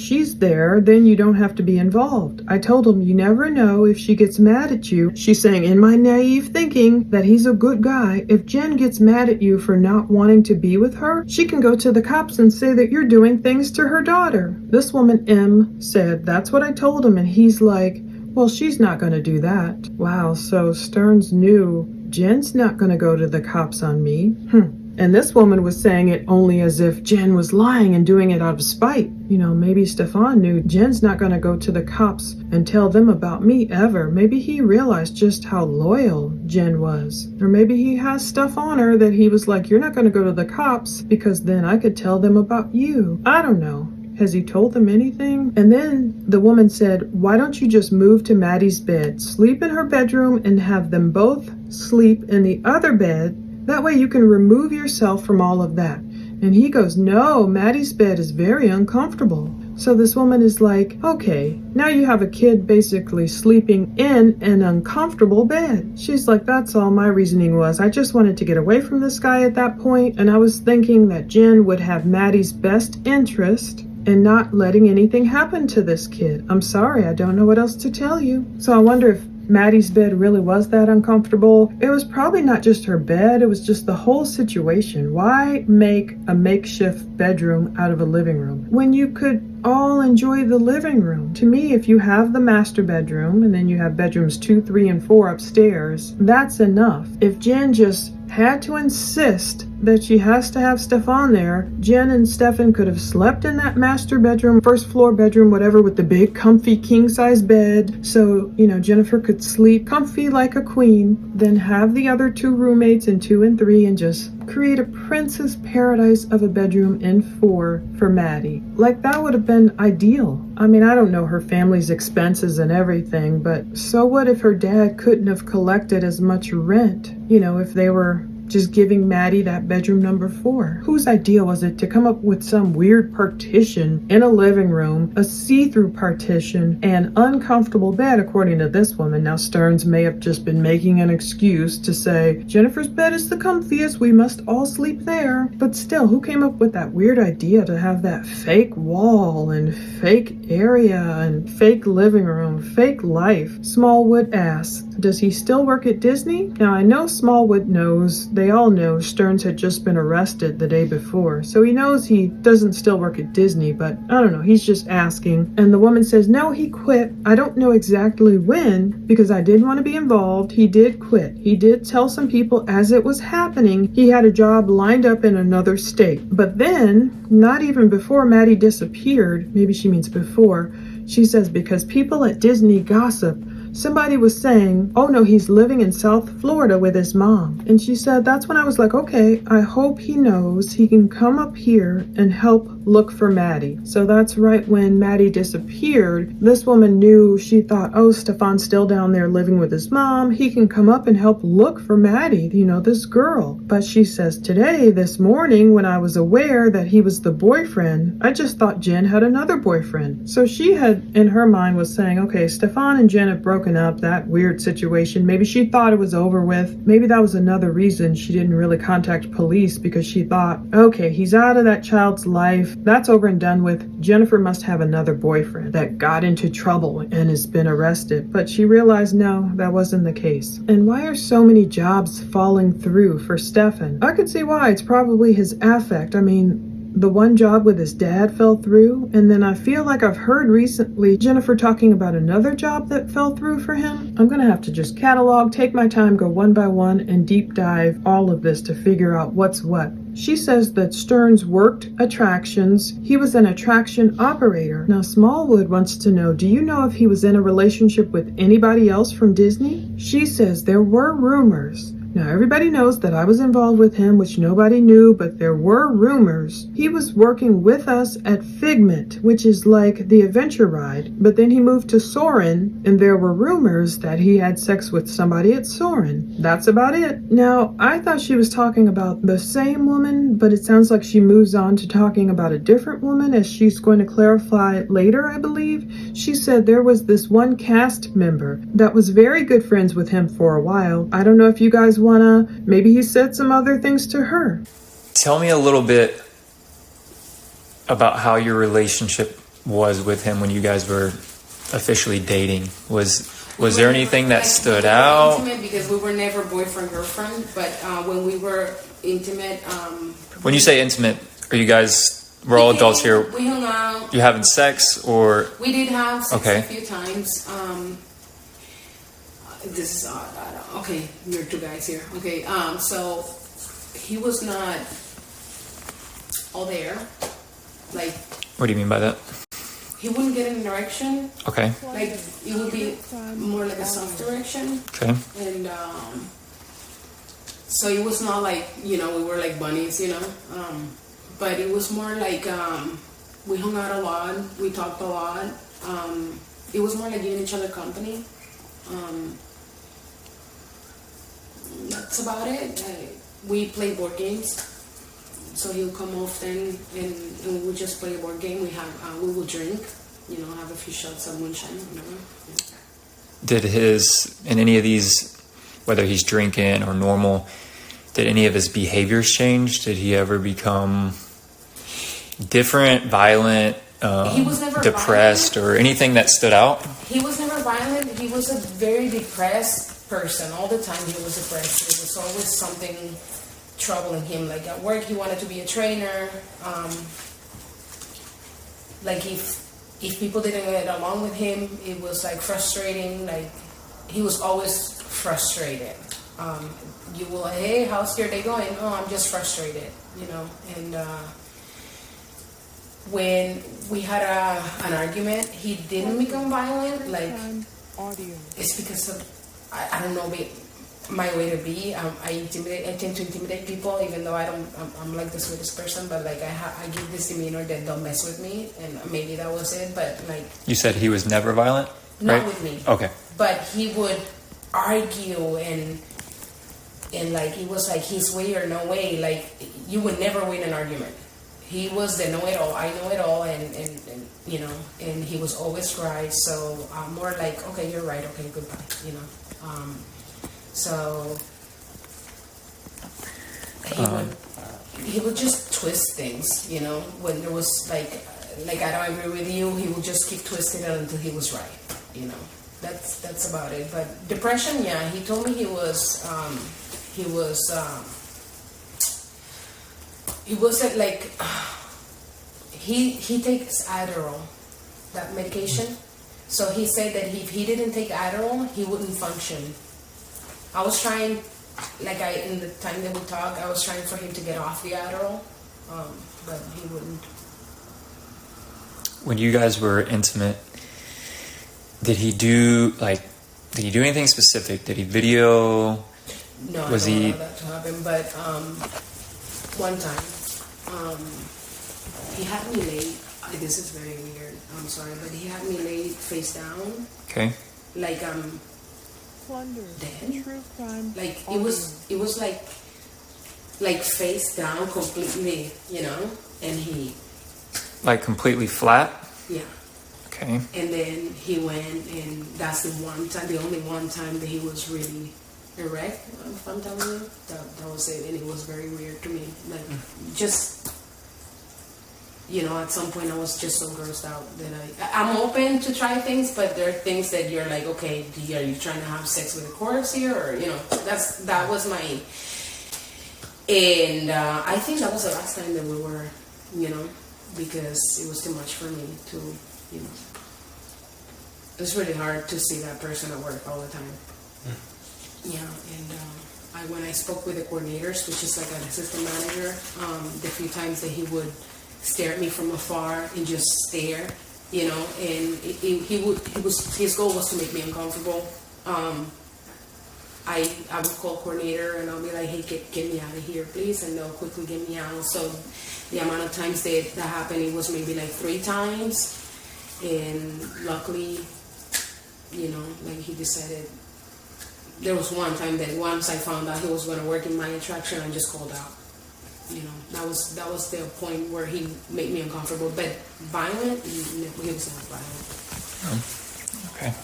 she's there, then you don't have to be involved. I told him, you never know if she gets mad at you. She's saying, in my naive thinking, that he's a good guy. If Jen gets mad at you for not wanting to be with her, she can go to the cops and say that you're doing things to her daughter. This woman, M, said, that's what I told him. And he's like, well, she's not going to do that. Wow, so Sterns knew Jen's not going to go to the cops on me. And this woman was saying it only as if Jen was lying and doing it out of spite. Maybe Stephan knew Jen's not going to go to the cops and tell them about me ever. Maybe he realized just how loyal Jen was. Or maybe he has stuff on her that he was like, you're not going to go to the cops because then I could tell them about you. I don't know. Has he told them anything? And then the woman said, why don't you just move to Maddie's bed, sleep in her bedroom, and have them both sleep in the other bed? That way you can remove yourself from all of that. And he goes, no, Maddie's bed is very uncomfortable. So this woman is like, okay, now you have a kid basically sleeping in an uncomfortable bed. She's like, that's all my reasoning was. I just wanted to get away from this guy at that point, and I was thinking that Jen would have Maddie's best interest and not letting anything happen to this kid. I'm sorry, I don't know what else to tell you. So I wonder if Maddie's bed really was that uncomfortable. It was probably not just her bed, it was just the whole situation. Why make a makeshift bedroom out of a living room when you could all enjoy the living room? To me, if you have the master bedroom and then you have bedrooms 2, 3, and 4 upstairs, that's enough. If Jen just had to insist that she has to have Stephan there, Jen and Stephan could have slept in that master bedroom, first floor bedroom, whatever, with the big comfy king size bed. So, Jennifer could sleep comfy like a queen, then have the other 2 roommates in 2 and 3 and just create a princess paradise of a bedroom in 4 for Maddie. Like, that would have been ideal. I mean, I don't know her family's expenses and everything, but so what if her dad couldn't have collected as much rent? If they were just giving Maddie that bedroom number 4. Whose idea was it to come up with some weird partition in a living room, a see-through partition, and uncomfortable bed, according to this woman? Now, Sterns may have just been making an excuse to say, Jennifer's bed is the comfiest, we must all sleep there. But still, who came up with that weird idea to have that fake wall and fake area and fake living room, fake life? Smallwood asks, does he still work at Disney? Now, I know Smallwood knows. They all know Sterns had just been arrested the day before, so he knows he doesn't still work at Disney, but I don't know, he's just asking. And the woman says, no, he quit. I don't know exactly when, because I didn't want to be involved. He did quit. He did tell some people as it was happening he had a job lined up in another state. But then, not even before Maddie disappeared, maybe she means before, she says, because people at Disney gossip. Somebody was saying, oh no, he's living in South Florida with his mom. And she said, that's when I was like, okay, I hope he knows he can come up here and help look for Maddie. So that's right when Maddie disappeared. This woman knew, she thought, oh, Stephan's still down there living with his mom. He can come up and help look for Maddie, this girl. But she says, today, this morning, when I was aware that he was the boyfriend, I just thought Jen had another boyfriend. So she had, in her mind, was saying, okay, Stephan and Jen have broken up, that weird situation. Maybe she thought it was over with. Maybe that was another reason she didn't really contact police, because she thought, okay, he's out of that child's life. That's over and done with. Jennifer must have another boyfriend that got into trouble and has been arrested. But she realized, no, that wasn't the case. And why are so many jobs falling through for Stephan? I could see why. It's probably his affect. I mean, the one job with his dad fell through, and then I feel like I've heard recently Jennifer talking about another job that fell through for him. I'm gonna have to just catalog, take my time, go one by one, and deep dive all of this to figure out what's what. She says that Sterns worked attractions. He was an attraction operator. Now, Smallwood wants to know, do you know if he was in a relationship with anybody else from Disney? She says there were rumors. Now, everybody knows that I was involved with him, which nobody knew, but there were rumors. He was working with us at Figment, which is like the adventure ride, but then he moved to Soarin', and there were rumors that he had sex with somebody at Soarin'. That's about it. Now, I thought she was talking about the same woman, but it sounds like she moves on to talking about a different woman, as she's going to clarify later, I believe. She said there was this one cast member that was very good friends with him for a while. I don't know if you guys maybe he said some other things to her. Tell me a little bit about how your relationship was with him when you guys were officially dating. Was there anything that stood out? Intimate, because we were never boyfriend girlfriend, but when we were intimate. When you say intimate, are you guys? We're all adults here. We hung out. You having sex, or We did have sex Okay. a few times. This is odd. Okay, you're two guys here. Okay, so he was not all there. Like, what do you mean by that? he wouldn't get an erection. Okay. Like, it would be more like a soft erection. Okay. And so it was not like, we were like bunnies, but it was more like we hung out a lot, we talked a lot. It was more like giving each other company. That's about it. We play board games, so he'll come often, and we would just play a board game. We will drink, have a few shots of moonshine, whatever. In any of these, whether he's drinking or normal, did any of his behaviors change? Did he ever become different, violent, He was never depressed, or anything that stood out? He was never violent. He was a very depressed person. All the time he was depressed. There was always something troubling him. Like at work, he wanted to be a trainer. Like if people didn't get along with him, it was like frustrating. Like he was always frustrated. You will, hey, how's your day going? Oh, I'm just frustrated, And when we had an argument, he didn't become violent. Like it's because of I don't know, my way to be. I tend to intimidate people, even though I'm like the sweetest person. But like I give this demeanor that don't mess with me, and maybe that was it. But like You said he was never violent, not right? with me. Okay. But he would argue and like it was like his way or no way. Like you would never win an argument. He was the know-it-all. I know it all, and and he was always right. So more like, okay, you're right. Okay, goodbye. So he would just twist things. When there was like I don't agree with you, he would just keep twisting it until he was right. That's about it. But depression, yeah, he told me he wasn't like he takes Adderall, that medication. So he said that if he didn't take Adderall, he wouldn't function. I was trying, in the time that we talked, I was trying for him to get off the Adderall, but he wouldn't. When you guys were intimate, did he do anything specific? Did he video? No, Was I don't he? allow that to happen. But one time, he had me laid. This is very weird. I'm sorry, but he had me laid face down, Okay. like Plunder. dead. True crime. Like it was like face down completely, you know. And he, Like completely flat? yeah. Okay. And then he went, and that's the only one time that he was really erect. If I'm telling you, that was it, and it was very weird to me. Like just, you know, at some point I was just so grossed out that I'm open to try things, but there are things that you're like, okay, are you trying to have sex with a corpse here, or you know, that was my. And I think that was the last time that we were, you know, because it was too much for me to, you know. It's really hard to see that person at work all the time. Yeah, and when I spoke with the coordinators, which is like an assistant manager, the few times that he would stare at me from afar and just stare, you know, and his goal was to make me uncomfortable. I would call coordinator and I'll be like, hey, get me out of here, please, and they'll quickly get me out. So the amount of times that happened, it was maybe like 3 times, and luckily, you know, like he decided. There was one time that once I found out he was going to work in my attraction, I just called out. You know, that was the point where he made me uncomfortable. But violent, he was not violent. Okay.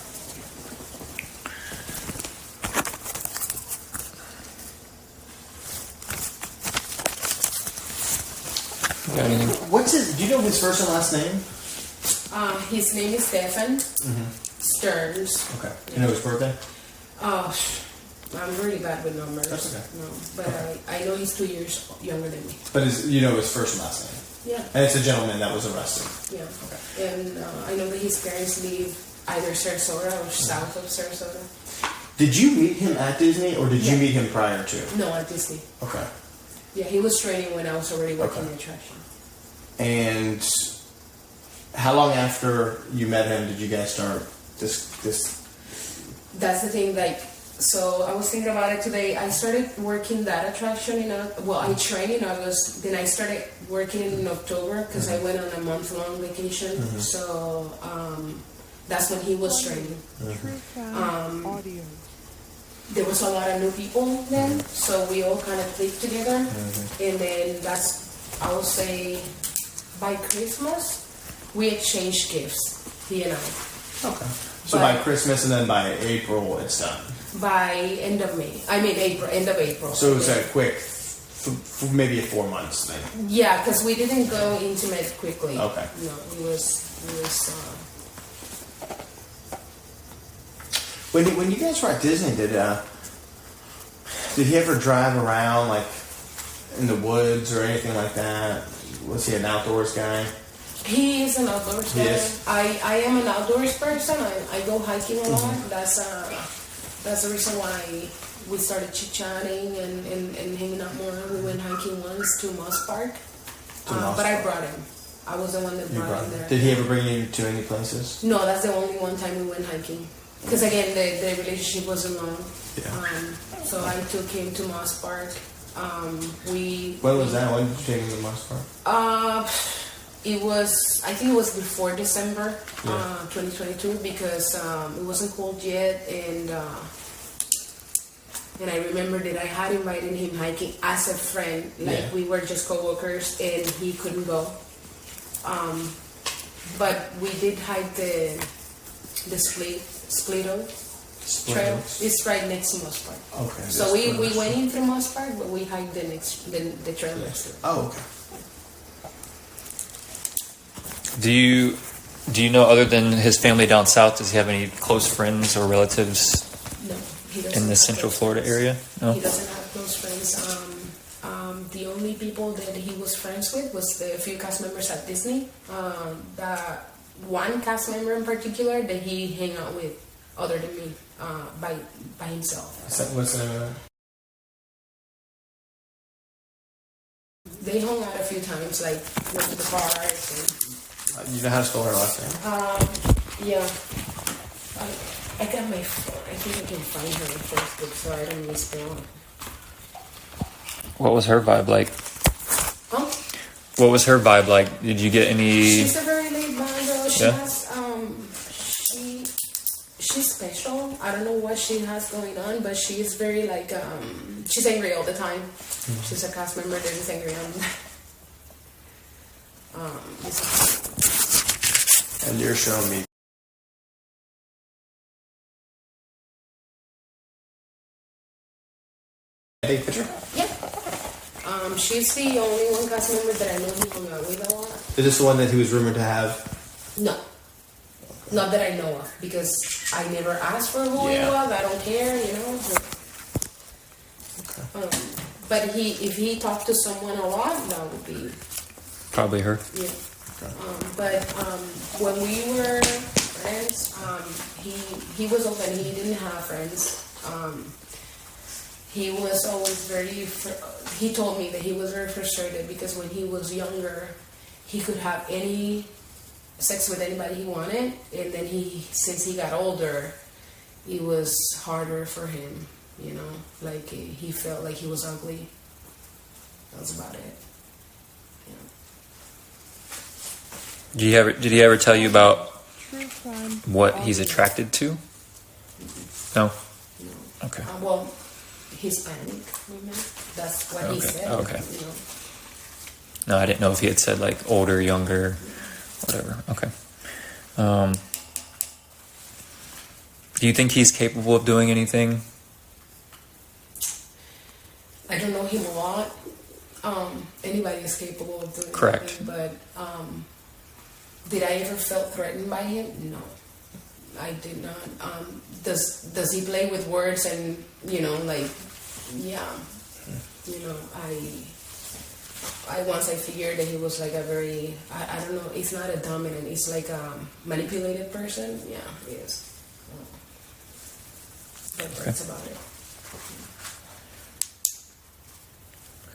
You got anything? Do you know his first and last name? His name is Stephan Sterns. Okay. You know his birthday? I'm really bad with numbers. That's okay. No, but I know he's 2 years younger than me. But you know his first and last name? Yeah. And it's a gentleman that was arrested? Yeah. Okay. And I know that his parents live either Sarasota or south of Sarasota. Did you meet him at Disney, or did you Yeah. meet him prior to? No, at Disney. Okay. Yeah, he was training when I was already working Okay. the attraction. And how long after you met him did you guys start this? That's the thing, like, so I was thinking about it today. I started working that attraction I trained in August, then I started working in October because I went on a month-long vacation. So that's when he was training. True crime. Audio. There was a lot of new people then, so we all kind of clicked together. And then I would say, by Christmas, we exchanged gifts, he and I. Okay. So by Christmas and then by April, it's done. By end of April. So it was a quick, maybe 4 months then. Yeah, because we didn't go intimate quickly. Okay. No, it was. When you guys were at Disney, did he ever drive around like in the woods or anything like that? Was he an outdoors guy? He is an outdoors guy. Yes. I am an outdoors person. I go hiking a lot. That's the reason why we started chit-chatting and hanging out more. We went hiking once to Moss Park. But I brought him. I was the one that brought him there. Did he ever bring you to any places? No, that's the only one time we went hiking. Because again, the relationship wasn't long. Yeah. So I took him to Moss Park. When was that? When did you take him to Moss Park? I think it was before December 2022 because it wasn't cold yet, and I remember that I had invited him hiking as a friend, like we were just co-workers, and he couldn't go. But we did hike the Splito trail. It's right next to Moss Park. Okay. So we went in through Moss Park, but we hiked the trail next to it. Oh, okay. Do you know, other than his family down south, does he have any close friends or relatives No, he doesn't. in the have Central close Florida friends. area? No. He doesn't have close friends. The only people that he was friends with was the few cast members at Disney. The one cast member in particular that he hang out with, other than me, by himself. What's They hung out a few times, like went to the bars. you know how to spell her last name? Yeah. I got my phone. I think I can find her on Facebook so I don't misspell her. What was her vibe like? Huh? What was her vibe like? Did you get any? She's a very laid back girl. She Yeah. has she's special. I don't know what she has going on, but she is very like she's angry all the time. She's a cast member that is angry on And you're showing me. Take a picture? yeah. She's the only one cast member that I know he hung out with a lot. Is this the one that he was rumored to have? No. Not that I know of, because I never asked for who Yeah. he was. I don't care, you know. But if he talked to someone a lot, that would be, Probably her. yeah. But when we were friends, he was open. He didn't have friends. He was always he told me that he was very frustrated because when he was younger, he could have any sex with anybody he wanted, and then since he got older, it was harder for him, you know, like he felt like he was ugly. That was about it. Yeah. Did he ever tell you about what he's attracted to? No. Okay. Well, Hispanic women. That's what he Okay, said. okay. You know. No, I didn't know if he had said like older, younger, whatever. Okay. Do you think he's capable of doing anything? I don't know him a lot. Anybody is capable of doing Correct. anything, but did I ever felt threatened by him? No, I did not. Does he play with words and like, yeah, I once I figured that he was like a very I don't know. It's not a dominant. It's like a manipulated person. Yeah, he is. But that's about it.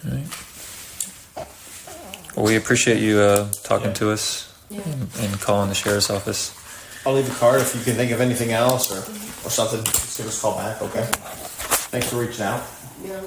All right. Well, we appreciate you talking to us and calling the sheriff's office. I'll leave a card if you can think of anything else or something. Just give us a call back, okay? Thanks for reaching out. Yeah.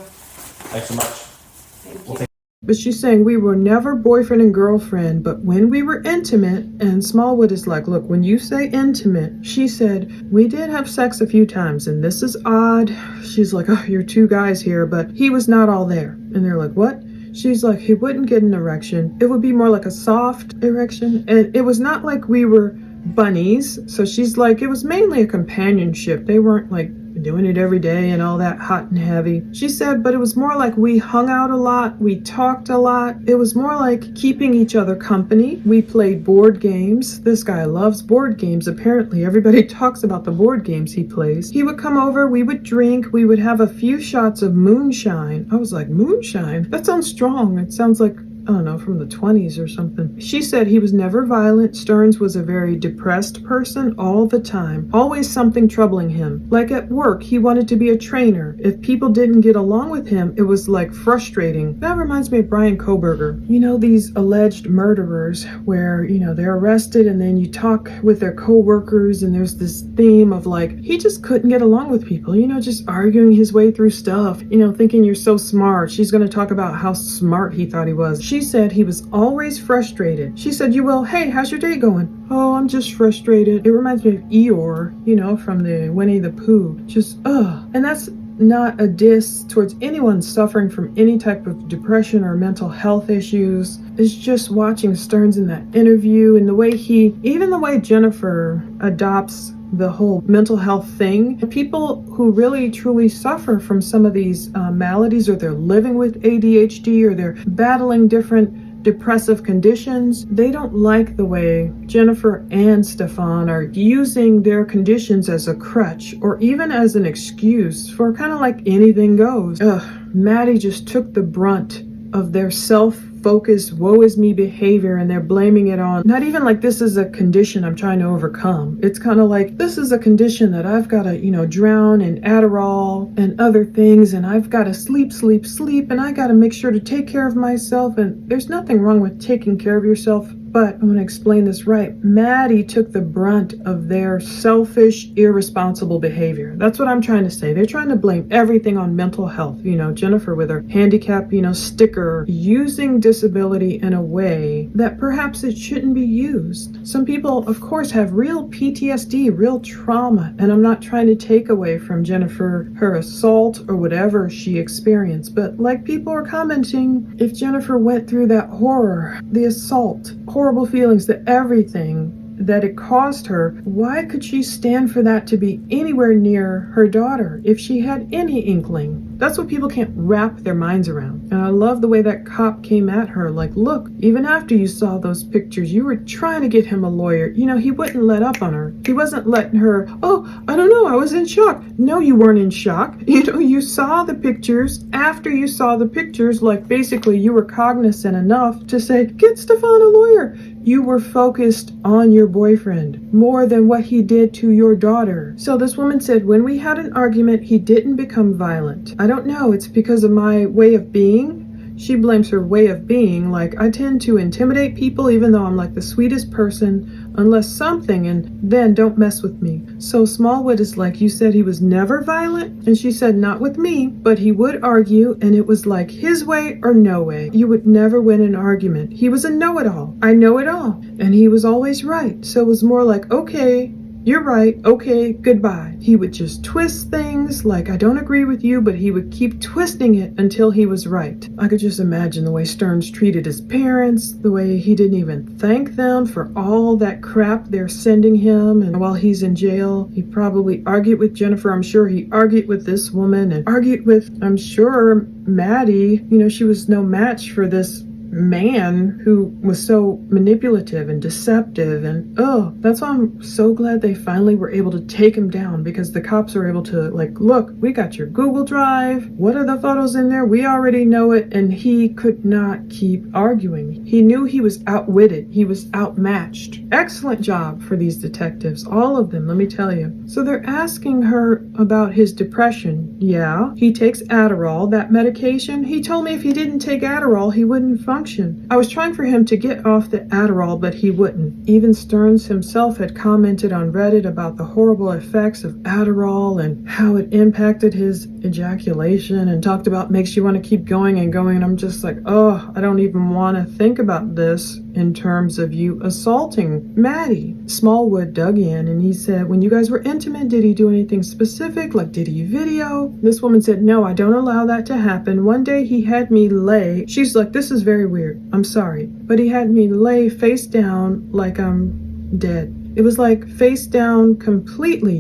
Thanks so much. Thank you. But she's saying we were never boyfriend and girlfriend, but when we were intimate, and Smallwood is like, look, when you say intimate, she said, we did have sex a few times, and this is odd. She's like, oh, you're two guys here, but he was not all there. And they're like, what? She's like, he wouldn't get an erection. It would be more like a soft erection. And it was not like we were bunnies. So she's like, it was mainly a companionship. They weren't like doing it every day and all that hot and heavy. She said, but it was more like we hung out a lot. We talked a lot. It was more like keeping each other company. We played board games. This guy loves board games. Apparently, everybody talks about the board games he plays. He would come over. We would drink. We would have a few shots of moonshine. I was like, moonshine? That sounds strong. It sounds like, I don't know, from the 20s or something. She said he was never violent. Sterns was a very depressed person all the time. Always something troubling him. Like at work, he wanted to be a trainer. If people didn't get along with him, it was like frustrating. That reminds me of Brian Koberger. You know, these alleged murderers where, they're arrested and then you talk with their co-workers and there's this theme of like, he just couldn't get along with people, just arguing his way through stuff, thinking you're so smart. She's going to talk about how smart he thought he was. She said he was always frustrated. She said, hey, how's your day going? Oh, I'm just frustrated. It reminds me of Eeyore, from the Winnie the Pooh. Just, and that's not a diss towards anyone suffering from any type of depression or mental health issues. It's just watching Sterns in that interview and the way even the way Jennifer adopts the whole mental health thing. People who really truly suffer from some of these maladies, or they're living with ADHD, or they're battling different depressive conditions, they don't like the way Jennifer and Stephan are using their conditions as a crutch or even as an excuse for kind of like anything goes. Maddie just took the brunt of their self-focused, woe is me behavior, and they're blaming it on, not even like this is a condition I'm trying to overcome. It's kind of like, this is a condition that I've got to, drown in Adderall and other things, and I've got to sleep, and I got to make sure to take care of myself. And there's nothing wrong with taking care of yourself But I want to explain this right. Maddie took the brunt of their selfish, irresponsible behavior. That's what I'm trying to say. They're trying to blame everything on mental health. Jennifer with her handicap, sticker, using disability in a way that perhaps it shouldn't be used. Some people, of course, have real PTSD, real trauma, and I'm not trying to take away from Jennifer her assault or whatever she experienced, but like people are commenting, if Jennifer went through that horror, the assault, horrible feelings, the everything that it caused her, why could she stand for that to be anywhere near her daughter if she had any inkling? That's what people can't wrap their minds around. And I love the way that cop came at her, like, look, even after you saw those pictures, you were trying to get him a lawyer. He wouldn't let up on her. He wasn't letting her, oh, I don't know, I was in shock. No, you weren't in shock. You saw the pictures. After you saw the pictures, like, basically you were cognizant enough to say, get Stephan a lawyer. You were focused on your boyfriend more than what he did to your daughter. So this woman said, when we had an argument, he didn't become violent. I don't know, it's because of my way of being. She blames her way of being, like, I tend to intimidate people even though I'm like the sweetest person, unless something, and then don't mess with me. So Smallwood is like, you said he was never violent? And she said, not with me, but he would argue, and it was like his way or no way. You would never win an argument. He was a know-it-all. I know it all. And he was always right. So it was more like, okay, you're right, okay, goodbye. He would just twist things, like, I don't agree with you, but he would keep twisting it until he was right. I could just imagine the way Sterns treated his parents, the way he didn't even thank them for all that crap they're sending him, and while he's in jail, he probably argued with Jennifer. I'm sure he argued with this woman, and argued with, I'm sure, Maddie. She was no match for this man who was so manipulative and deceptive, and that's why I'm so glad they finally were able to take him down, because the cops were able to, like, look, we got your Google Drive, what are the photos in there, we already know it. And he could not keep arguing. He knew he was outwitted, he was outmatched. Excellent job for these detectives, all of them, let me tell you. So they're asking her about his depression. Yeah, he takes Adderall, that medication. He told me if he didn't take Adderall, he wouldn't function. I was trying for him to get off the Adderall, but he wouldn't. Even Sterns himself had commented on Reddit about the horrible effects of Adderall and how it impacted his ejaculation, and talked about makes you want to keep going and going. And I'm just like, I don't even want to think about this in terms of you assaulting Maddie. Smallwood dug in and he said, when you guys were intimate, did he do anything specific? Like, did he video? This woman said, no, I don't allow that to happen. One day he had me lay. She's like, this is very weird. I'm sorry. But he had me lay face down like I'm dead. It was like face down completely,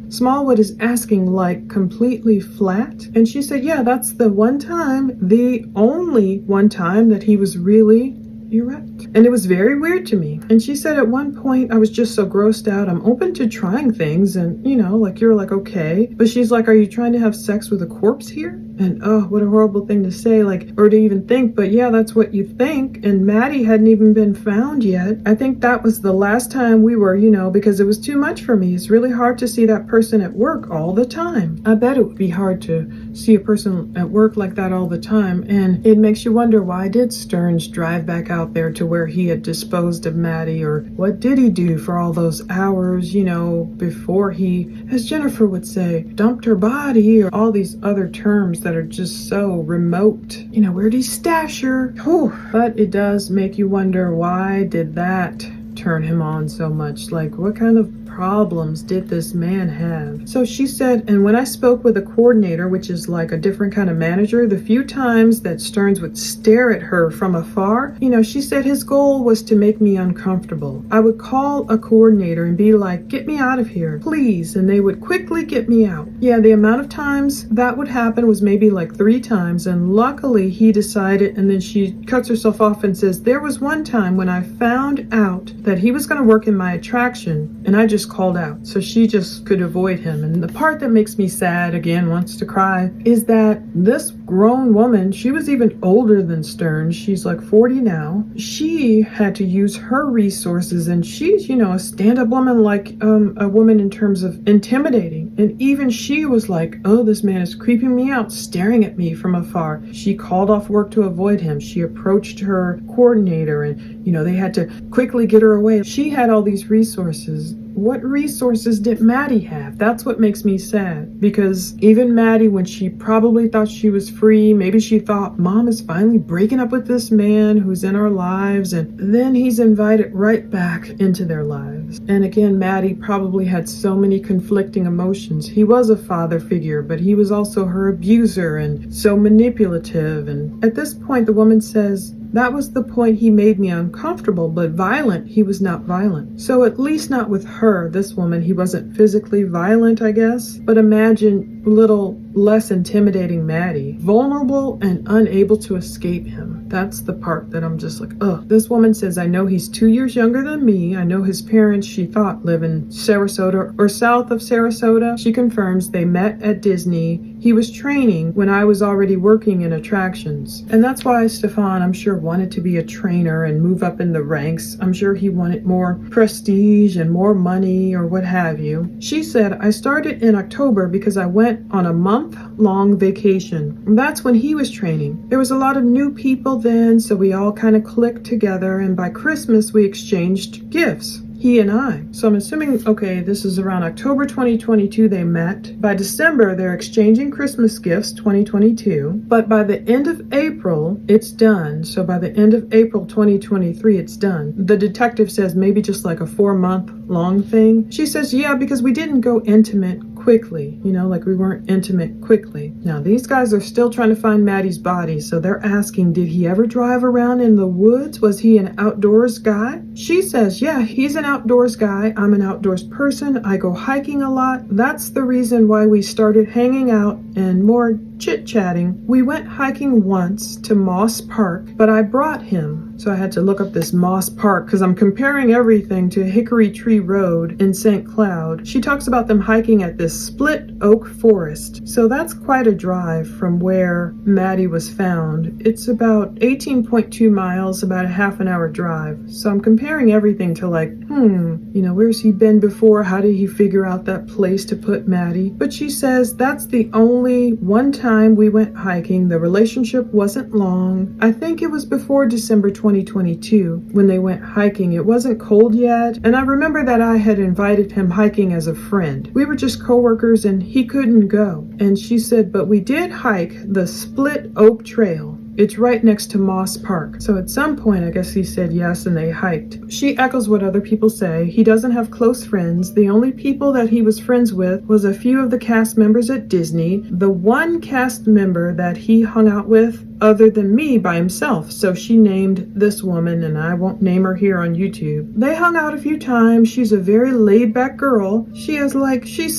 Smallwood is asking, like, completely flat. And she said, yeah, that's the one time, the only one time that he was really erect. And it was very weird to me. And she said at one point, I was just so grossed out. I'm open to trying things, and like, you're like, okay. But she's like, are you trying to have sex with a corpse here? And what a horrible thing to say, like, or to even think, but yeah, that's what you think. And Maddie hadn't even been found yet. I think that was the last time we were, because it was too much for me. It's really hard to see that person at work all the time. I bet it would be hard to see a person at work like that all the time. And it makes you wonder, why did Sterns drive back out there to where he had disposed of Maddie? Or what did he do for all those hours, before he, as Jennifer would say, dumped her body, or all these other terms that are just so remote. Where'd he stash her? Whew. But it does make you wonder, why did that turn him on so much? Like, what kind of problems did this man have? So she said, and when I spoke with a coordinator, which is like a different kind of manager, the few times that Sterns would stare at her from afar, she said his goal was to make me uncomfortable. I would call a coordinator and be like, get me out of here, please. And they would quickly get me out. Yeah, the amount of times that would happen was maybe like 3 times. And luckily he decided, and then she cuts herself off and says, there was one time when I found out that he was going to work in my attraction, and I just called out, so she just could avoid him. And the part that makes me sad, again, wants to cry, is that this grown woman. She was even older than Stearns. She's like 40 now. She had to use her resources, and she's, a stand-up woman, like a woman in terms of intimidating. And even she was like, oh, this man is creeping me out, staring at me from afar. She called off work to avoid him. She approached her coordinator, and, they had to quickly get her away. She had all these resources. What resources did Maddie have? That's what makes me sad. Because even Maddie, when she probably thought she was free, maybe she thought, Mom is finally breaking up with this man who's in our lives, and then he's invited right back into their lives. And again, Maddie probably had so many conflicting emotions. He was a father figure, but he was also her abuser and so manipulative. And at this point, the woman says, that was the point. He made me uncomfortable, but violent, he was not violent. So at least not with her, this woman. He wasn't physically violent, I guess. But imagine little less intimidating Maddie, vulnerable and unable to escape him. That's the part that I'm just like, ugh. This woman says, I know he's 2 years younger than me. I know his parents, she thought, live in Sarasota or south of Sarasota. She confirms they met at Disney. He was training when I was already working in attractions. And that's why Stephan, I'm sure, wanted to be a trainer and move up in the ranks. I'm sure he wanted more prestige and more money or what have you. She said, I started in October because I went on a month-long vacation. And that's when he was training. There was a lot of new people then, so we all kind of clicked together, and by Christmas we exchanged gifts. He and I. So I'm assuming, okay, this is around October 2022 they met. By December, they're exchanging Christmas gifts, 2022. But by the end of April, it's done. So by the end of April 2023, it's done. The detective says maybe just like a 4-month long thing. She says, yeah, because we didn't go intimate quickly, like we weren't intimate quickly. Now, these guys are still trying to find Maddie's body, so they're asking, did he ever drive around in the woods? Was he an outdoors guy? She says, yeah, he's an outdoors guy. I'm an outdoors person. I go hiking a lot. That's the reason why we started hanging out and more chit-chatting. We went hiking once to Moss Park, but I brought him. So I had to look up this Moss Park because I'm comparing everything to Hickory Tree Road in St. Cloud. She talks about them hiking at this split oak forest. So that's quite a drive from where Maddie was found. It's about 18.2 miles, about a half an hour drive. So I'm comparing everything to like, where's he been before? How did he figure out that place to put Maddie? But she says that's the only one time we went hiking. The relationship wasn't long. I think it was before December 2022 when they went hiking. It wasn't cold yet, and I remember that I had invited him hiking as a friend. We were just co-workers and he couldn't go. And she said, but we did hike the Split Oak Trail. It's right next to Moss Park. So at some point, I guess he said yes, and they hiked. She echoes what other people say. He doesn't have close friends. The only people that he was friends with was a few of the cast members at Disney. The one cast member that he hung out with other than me by himself. So she named this woman, and I won't name her here on YouTube. They hung out a few times. She's a very laid-back girl. She's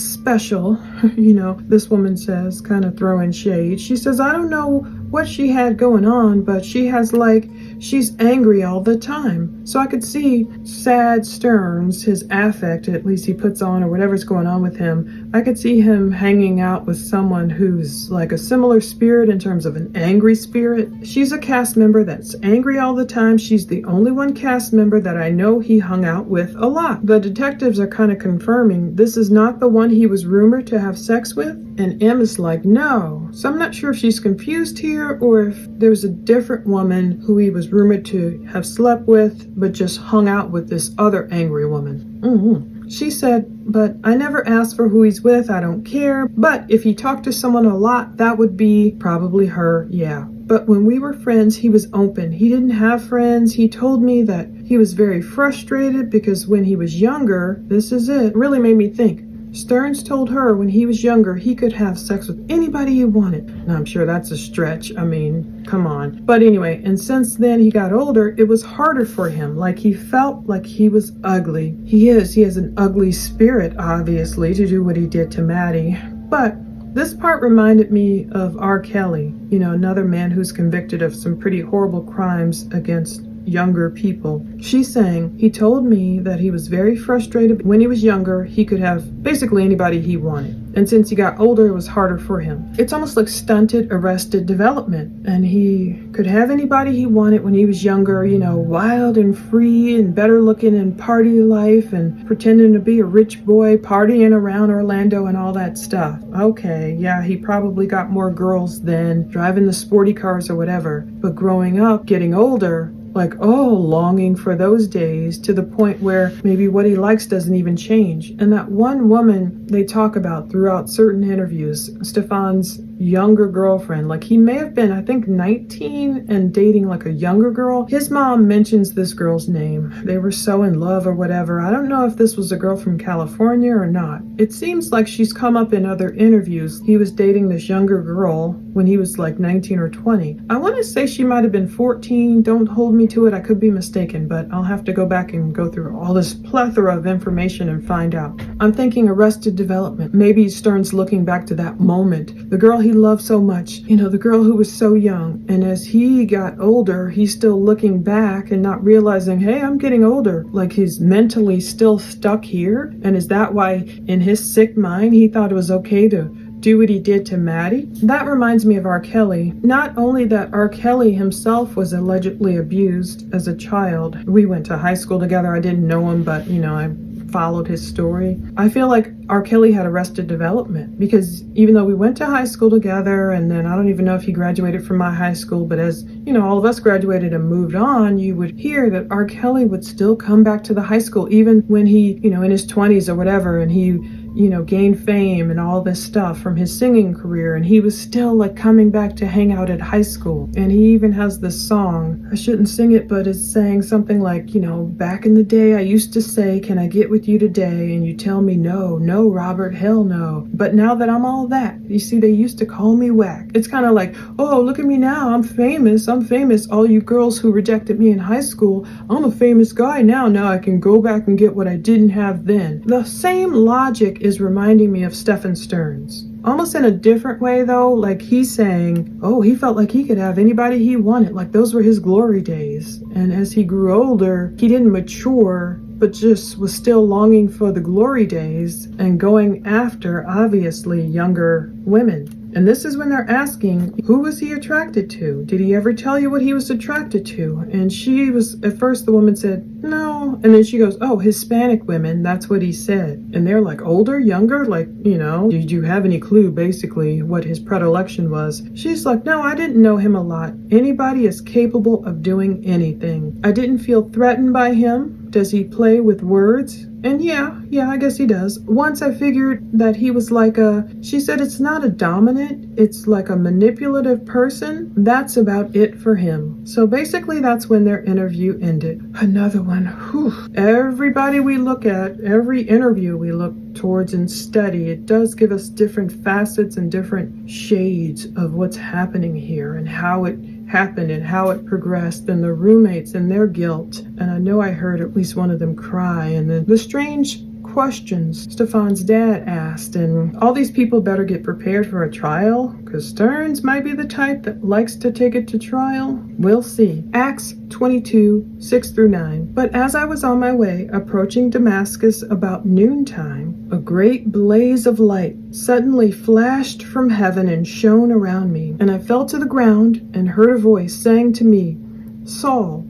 special, this woman says, kind of throwing shade. She says, I don't know what she had going on, but she's angry all the time. So I could see sad Sterns, his affect, at least he puts on, or whatever's going on with him. I could see him hanging out with someone who's like a similar spirit in terms of an angry spirit. She's a cast member that's angry all the time. She's the only one cast member that I know he hung out with a lot. The detectives are kind of confirming this is not the one he was rumored to have sex with. And M is like, no. So I'm not sure if she's confused here or if there's a different woman who he was rumored to have slept with, but just hung out with this other angry woman. She said, but I never asked for who he's with. I don't care. But if he talked to someone a lot, that would be probably her. Yeah. But when we were friends, he was open. He didn't have friends. He told me that he was very frustrated because when he was younger, this is it, really made me think. Sterns told her when he was younger he could have sex with anybody he wanted. Now I'm sure that's a stretch. I mean, come on. But anyway, and since then he got older, it was harder for him. Like he felt like he was ugly. He has an ugly spirit, obviously, to do what he did to Maddie. But this part reminded me of R. Kelly, another man who's convicted of some pretty horrible crimes against younger people. She's saying, he told me that he was very frustrated. When he was younger, he could have basically anybody he wanted. And since he got older, it was harder for him. It's almost like stunted arrested development. And he could have anybody he wanted when he was younger, you know, wild and free and better looking and party life and pretending to be a rich boy, partying around Orlando and all that stuff. Okay, yeah, he probably got more girls than driving the sporty cars or whatever. But growing up, getting older, like, oh, longing for those days to the point where maybe what he likes doesn't even change. And that one woman they talk about throughout certain interviews, Stephan's younger girlfriend, like he may have been, I think, 19 and dating like a younger girl. His mom mentions this girl's name. They were so in love or whatever. I don't know if this was a girl from California or not. It seems like she's come up in other interviews. He was dating this younger girl when he was like 19 or 20. I want to say she might have been 14. Don't hold me to it. I could be mistaken, but I'll have to go back and go through all this plethora of information and find out. I'm thinking Arrested Development. Maybe Sterns looking back to that moment. The girl he loved so much, you know, the girl who was so young. And as he got older, he's still looking back and not realizing, hey, I'm getting older. Like he's mentally still stuck here. And is that why in his sick mind, he thought it was okay to do what he did to Maddie? That reminds me of R. Kelly. Not only that R. Kelly himself was allegedly abused as a child. We went to high school together. I didn't know him, but, you know, I followed his story. I feel like R. Kelly had Arrested Development because even though we went to high school together, and then I don't even know if he graduated from my high school, but as, you know, all of us graduated and moved on, you would hear that R. Kelly would still come back to the high school even when he, you know, in his 20s or whatever, and he, you know, gained fame and all this stuff from his singing career, and he was still like coming back to hang out at high school. And he even has this song, I shouldn't sing it, but it's saying something like, you know, back in the day I used to say, can I get with you today? And you tell me no, Robert, hell no. But now that I'm all that, you see, they used to call me whack. It's kind of like, oh, look at me now, I'm famous. All you girls who rejected me in high school, I'm a famous guy now I can go back and get what I didn't have then. The same logic is reminding me of Stephan Sterns. Almost in a different way though, like he's saying, oh, he felt like he could have anybody he wanted, like those were his glory days. And as he grew older, he didn't mature, but just was still longing for the glory days and going after, obviously, younger women. And this is when they're asking, who was he attracted to? Did he ever tell you what he was attracted to? And she was, at first the woman said, no. And then she goes, oh, Hispanic women, that's what he said. And they're like, older, younger? Like, you know, did you have any clue, basically, what his predilection was? She's like, no, I didn't know him a lot. Anybody is capable of doing anything. I didn't feel threatened by him. Does he play with words? And yeah, I guess he does. Once I figured that he was like she said it's not a dominant, it's like a manipulative person. That's about it for him. So basically that's when their interview ended. Another one. Whew. Everybody we look at, every interview we look towards and study, it does give us different facets and different shades of what's happening here and how it happened and how it progressed, and the roommates and their guilt. And I know I heard at least one of them cry, and then the strange questions Stephan's dad asked, and all these people better get prepared for a trial, because Sterns might be the type that likes to take it to trial. We'll see. Acts 22, 6-9. But as I was on my way, approaching Damascus about noontime, a great blaze of light suddenly flashed from heaven and shone around me, and I fell to the ground and heard a voice saying to me, Saul,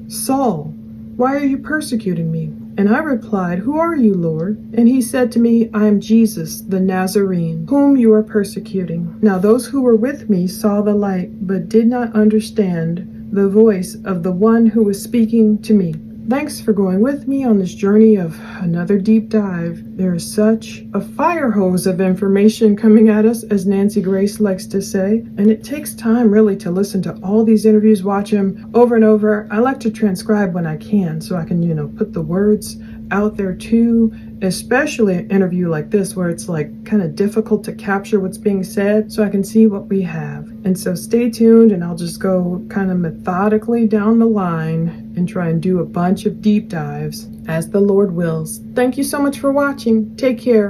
Saul, why are you persecuting me? And I replied, who are you, Lord? And he said to me, I am Jesus, the Nazarene, whom you are persecuting. Now those who were with me saw the light, but did not understand the voice of the one who was speaking to me. Thanks for going with me on this journey of another deep dive. There is such a fire hose of information coming at us, as Nancy Grace likes to say, and it takes time really to listen to all these interviews, watch them over and over. I like to transcribe when I can so I can, you know, put the words out there too, especially an interview like this where it's like kind of difficult to capture what's being said so I can see what we have. And so stay tuned, and I'll just go kind of methodically down the line and try and do a bunch of deep dives as the Lord wills. Thank you so much for watching. Take care.